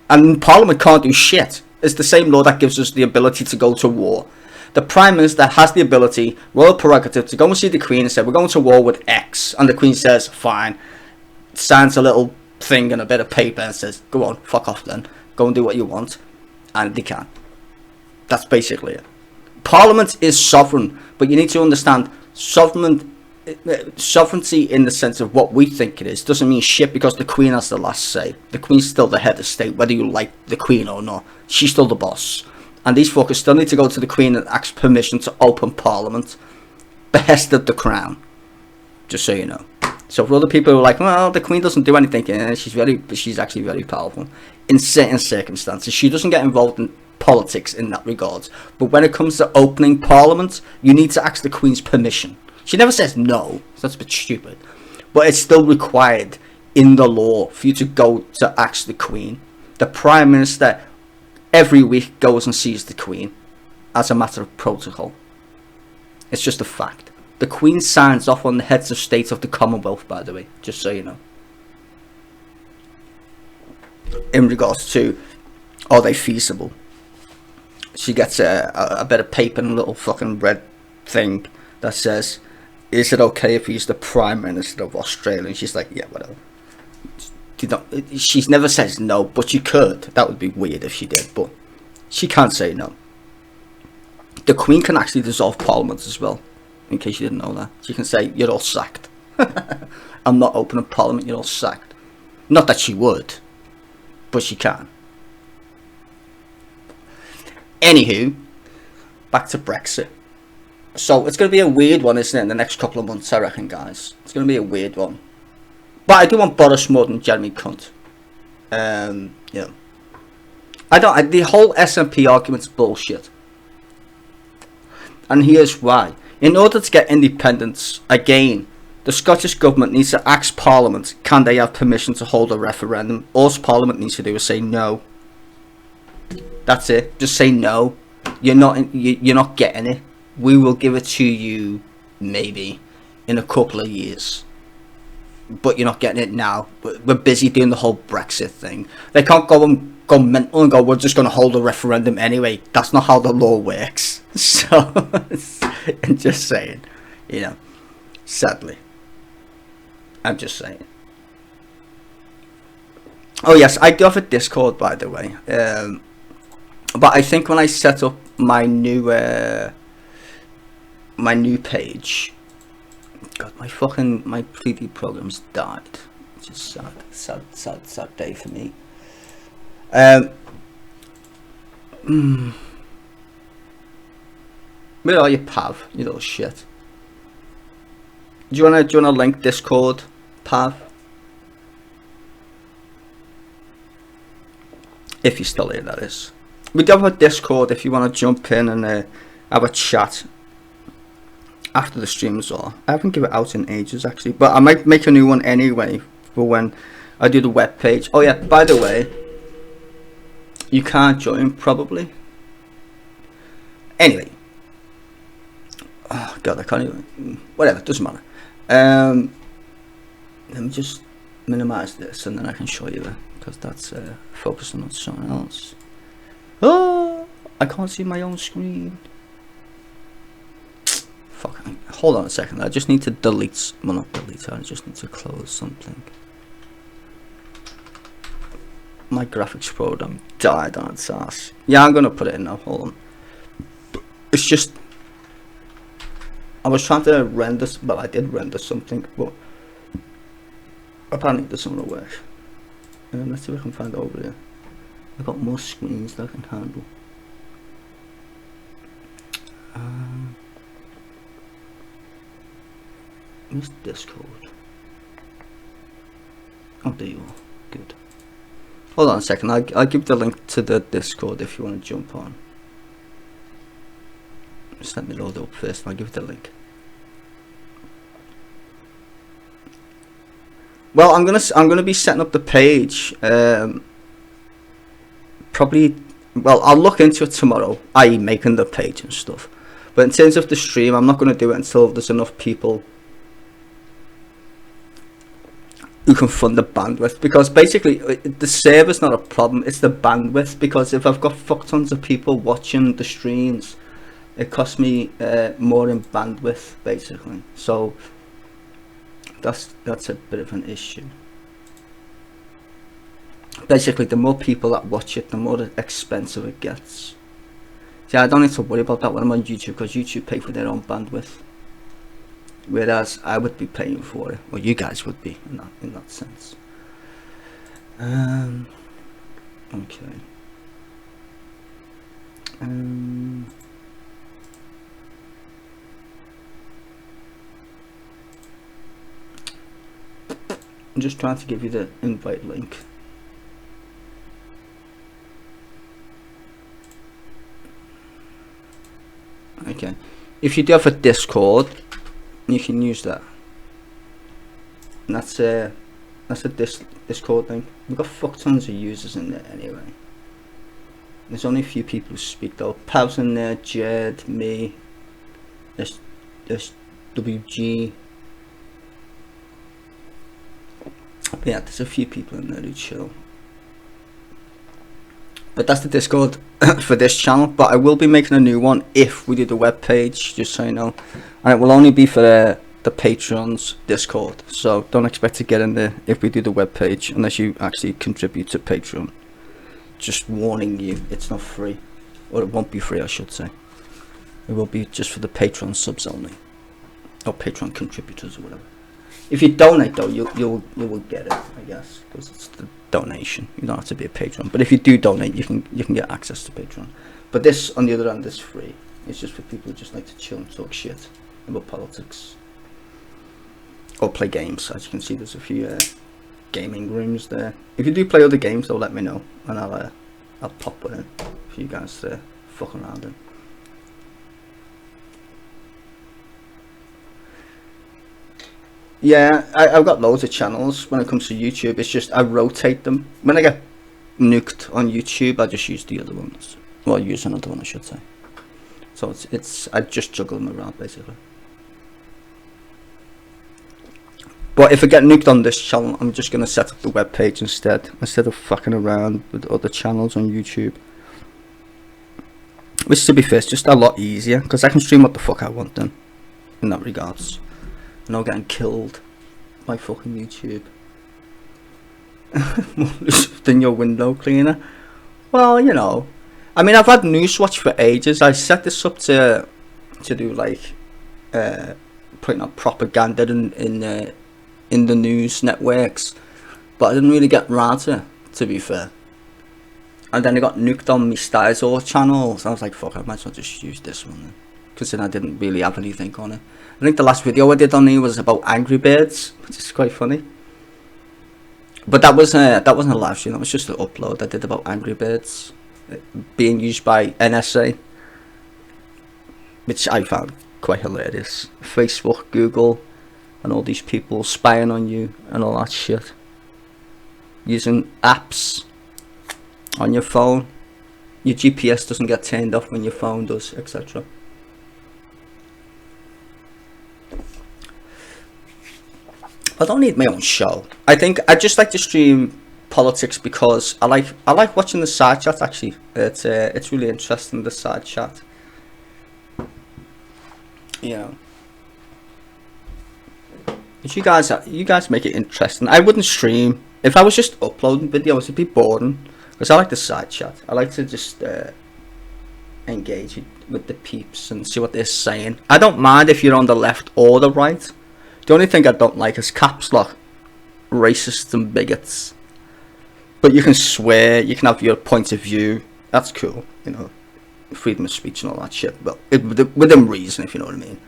And Parliament can't do shit. It's the same law that gives us the ability to go to war. The Prime Minister has the ability, royal prerogative, to go and see the Queen and say, we're going to war with X. And the Queen says, fine. Signs a little thing and a bit of paper and says, go on, fuck off then. Go and do what you want. And they can. That's basically it. Parliament is sovereign, but you need to understand sovereignty in the sense of what we think it is doesn't mean shit, because the Queen has the last say. The Queen's still the head of state, whether you like the Queen or not. She's still the boss. And these fuckers still need to go to the Queen and ask permission to open Parliament. Behest of the Crown. Just so you know. So for other people who are like, well, the Queen doesn't do anything, yeah, she's actually very powerful. In certain circumstances, she doesn't get involved in politics in that regard. But when it comes to opening Parliament, you need to ask the Queen's permission. She never says no, so that's a bit stupid. But it's still required in the law for you to go to ask the Queen. The Prime Minister every week goes and sees the Queen as a matter of protocol. It's just a fact. The Queen signs off on the heads of state of the Commonwealth, by the way, just so you know. In regards to, are they feasible? She gets a bit of paper and a little fucking red thing that says, is it okay if he's the Prime Minister of Australia? And she's like, yeah, whatever. She never says no, but she could. That would be weird if she did, but she can't say no. The Queen can actually dissolve Parliament as well, in case you didn't know that. She can say, you're all sacked. I'm not opening Parliament, you're all sacked. Not that she would, but she can. Anywho, back to Brexit. So it's going to be a weird one, isn't it, in the next couple of months, I reckon, guys. It's going to be a weird one. But I do want Boris more than Jeremy Cunt. Yeah. The whole SNP argument's bullshit. And here's why. In order to get independence, again, the Scottish Government needs to ask Parliament, can they have permission to hold a referendum? All Parliament needs to do is say no. That's it. Just say no. You're not getting it. We will give it to you, maybe, in a couple of years. But you're not getting it now. We're busy doing the whole Brexit thing. They can't go mental and go, we're just going to hold a referendum anyway. That's not how the law works. So, I'm just saying, you know, sadly. I'm just saying. Oh yes, I do have a Discord, by the way. But I think when I set up my new page, God, my 3D program's died. Which is sad day for me. Where are you, Pav? You little shit. Do you wanna link Discord, Pav? If you're still here, that is. We do have a Discord if you want to jump in and have a chat after the stream as well. I haven't given it out in ages actually, but I might make a new one anyway for when I do the web page. Oh yeah, by the way, you can't join probably. Anyway, oh god, I can't even. Whatever, doesn't matter. Let me just minimize this and then I can show you that, because that's focusing on something else. Oh, I can't see my own screen. Fuck. Hold on a second. I just need to delete. Well, not delete. I just need to close something. My graphics program died on its ass. Yeah, I'm gonna put it in now. Hold on. It's just I was trying to render. Well, I did render something, but apparently it doesn't work. Let's see if I can find it over here. I've got more screens that I can handle. Where's Discord? Oh, there you are. Good. Hold on a second. I'll give the link to the Discord if you want to jump on. Just let me load it up first and I'll give you the link. Well, I'm gonna be setting up the page. Probably. Well, I'll look into it tomorrow, i.e. making the page and stuff. But in terms of the stream, I'm not gonna do it until there's enough people who can fund the bandwidth, because basically the server's not a problem, it's the bandwidth. Because if I've got fuck tons of people watching the streams, it costs me more in bandwidth basically. So that's a bit of an issue. Basically, the more people that watch it, the more expensive it gets. See, I don't need to worry about that when I'm on YouTube, because YouTube pay for their own bandwidth, whereas I would be paying for it, or you guys would be in that sense. Okay. I'm just trying to give you the invite link. Okay, if you do have a Discord, you can use that. And that's a Discord link. We've got fuck tons of users in there anyway. There's only a few people who speak though. Pav's in there, Jed, me, there's WG. But yeah, there's a few people in there who chill. But that's the Discord for this channel. But I will be making a new one if we do the web page, just so you know. And it will only be for the Patreon's Discord. So don't expect to get in there if we do the web page unless you actually contribute to Patreon. Just warning you, it's not free, or it won't be free, I should say. It will be just for the Patreon subs only, or Patreon contributors or whatever. If you donate though, you will get it, I guess, because it's the donation. You don't have to be a patron, but if you do donate, you can get access to Patreon. But this, on the other hand, is free. It's just for people who just like to chill and talk shit about politics or play games. As you can see, there's a few gaming rooms there. If you do play other games, though, let me know, and I'll pop one in for you guys to fuck around in. Yeah, I've got loads of channels when it comes to YouTube. It's just I rotate them. When I get nuked on YouTube, I just use the other ones. Well, use another one, I should say. So it's I just juggle them around basically. But if I get nuked on this channel, I'm just gonna set up the web page instead of fucking around with other channels on YouTube. Which, to be fair, is just a lot easier because I can stream what the fuck I want then, in that regards. Not getting killed by fucking YouTube. Than your window cleaner. Well, you know, I mean, I've had Newswatch for ages. I set this up to do like putting up propaganda in the news networks, but I didn't really get round to be fair. And then I got nuked on my Styzor channel, so I was like, fuck, I might as well just use this one then, because then I didn't really have anything on it. I think the last video I did on here was about Angry Birds, which is quite funny. But that wasn't a live stream, that was just an upload I did about Angry Birds being used by NSA, which I found quite hilarious. Facebook, Google, and all these people spying on you and all that shit. Using apps on your phone. Your GPS doesn't get turned off when your phone does, etc. I don't need my own show. I think I just like to stream politics because I like watching the side chat. Actually, it's really interesting, the side chat. You know, if you guys make it interesting. I wouldn't stream if I was just uploading videos. It'd be boring because I like the side chat. I like to just engage with the peeps and see what they're saying. I don't mind if you're on the left or the right. The only thing I don't like is caps lock racists and bigots. But you can swear, you can have your point of view. That's cool, you know, freedom of speech and all that shit. But within reason, if you know what I mean.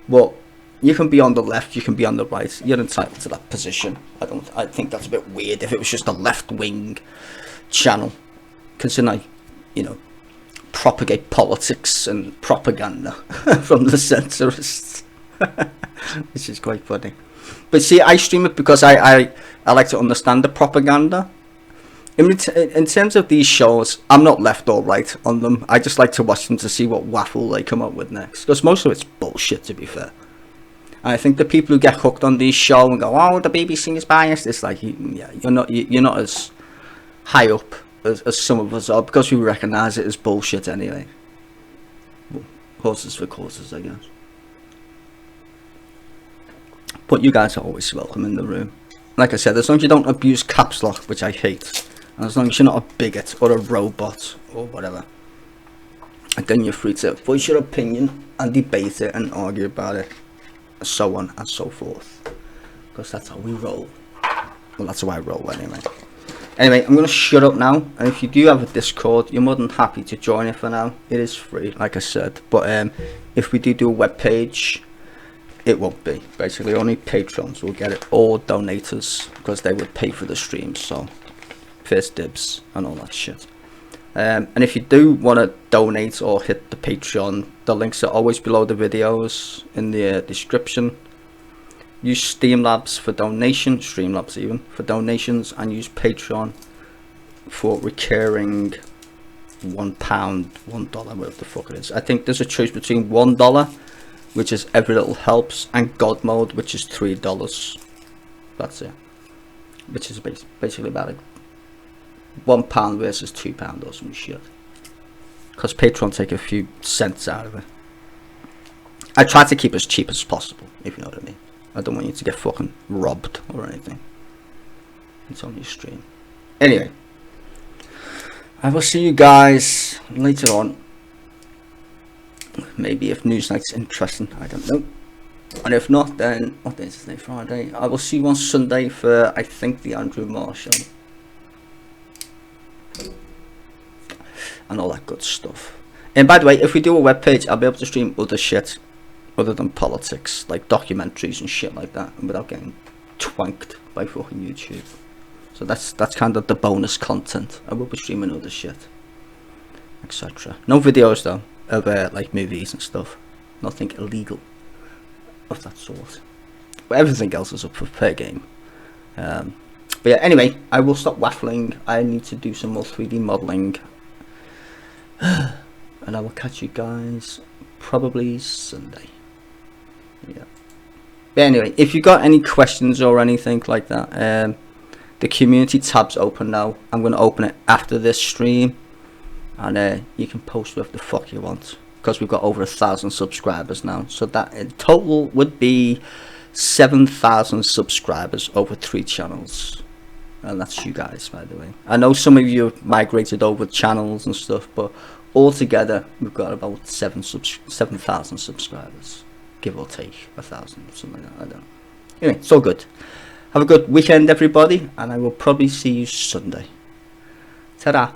But you can be on the left, you can be on the right. You're entitled to that position. I think that's a bit weird if it was just a left-wing channel, considering I, you know, propagate politics and propaganda from the censorists, which is quite funny. But see, I stream it because I like to understand the propaganda. In terms of these shows, I'm not left or right on them. I just like to watch them to see what waffle they come up with next, because most of it's bullshit, to be fair. And I think the people who get hooked on these shows and go, "Oh, the BBC is biased," it's like, yeah, you're not as high up as some of us are, because we recognise it as bullshit anyway. Well, horses for courses, I guess. But you guys are always welcome in the room. Like I said, as long as you don't abuse caps lock, which I hate, and as long as you're not a bigot or a robot or whatever, and then you're free to voice your opinion and debate it and argue about it, so on and so forth, because that's how we roll. Well, that's how I roll anyway. Anyway, I'm going to shut up now, and if you do have a Discord, you're more than happy to join it for now. It is free, like I said, but if we do a web page, it won't be. Basically, only patrons will get it, or donators, because they would pay for the stream, so first dibs and all that shit. And if you do want to donate or hit the Patreon, the links are always below the videos in the description. Use Streamlabs for donation, Streamlabs even, for donations, and use Patreon for recurring £1, $1, whatever the fuck it is. I think there's a choice between $1, which is every little helps, and God mode, which is $3. That's it. Which is basically about it. £1 versus £2 or some shit. Because Patreon take a few cents out of it. I try to keep as cheap as possible, if you know what I mean. I don't want you to get fucking robbed or anything. It's only a stream. Anyway, I will see you guys later on. Maybe if Newsnight's interesting, I don't know. And if not, then what day is today? Friday. I will see you on Sunday for, I think, the Andrew Marr show. And all that good stuff. And by the way, if we do a webpage, I'll be able to stream other shit other than politics, like documentaries and shit like that, without getting twanked by fucking YouTube. So that's kind of the bonus content. I will be streaming other shit, etc. No videos though of like movies and stuff. Nothing illegal of that sort. But everything else is up for fair game. But yeah, anyway, I will stop waffling. I need to do some more 3D modelling. And I will catch you guys probably Sunday. Yeah. But anyway, if you got any questions or anything like that, the community tab's open now. I'm going to open it after this stream, and you can post whatever the fuck you want, because we've got over 1,000 subscribers now. So that in total would be 7,000 subscribers over 3 channels. And that's you guys, by the way. I know some of you have migrated over channels and stuff, but altogether we've got about 7,000 subscribers, give or take 1,000, something like that. I don't know. Anyway, it's all good. Have a good weekend, everybody, and I will probably see you Sunday. Ta-da.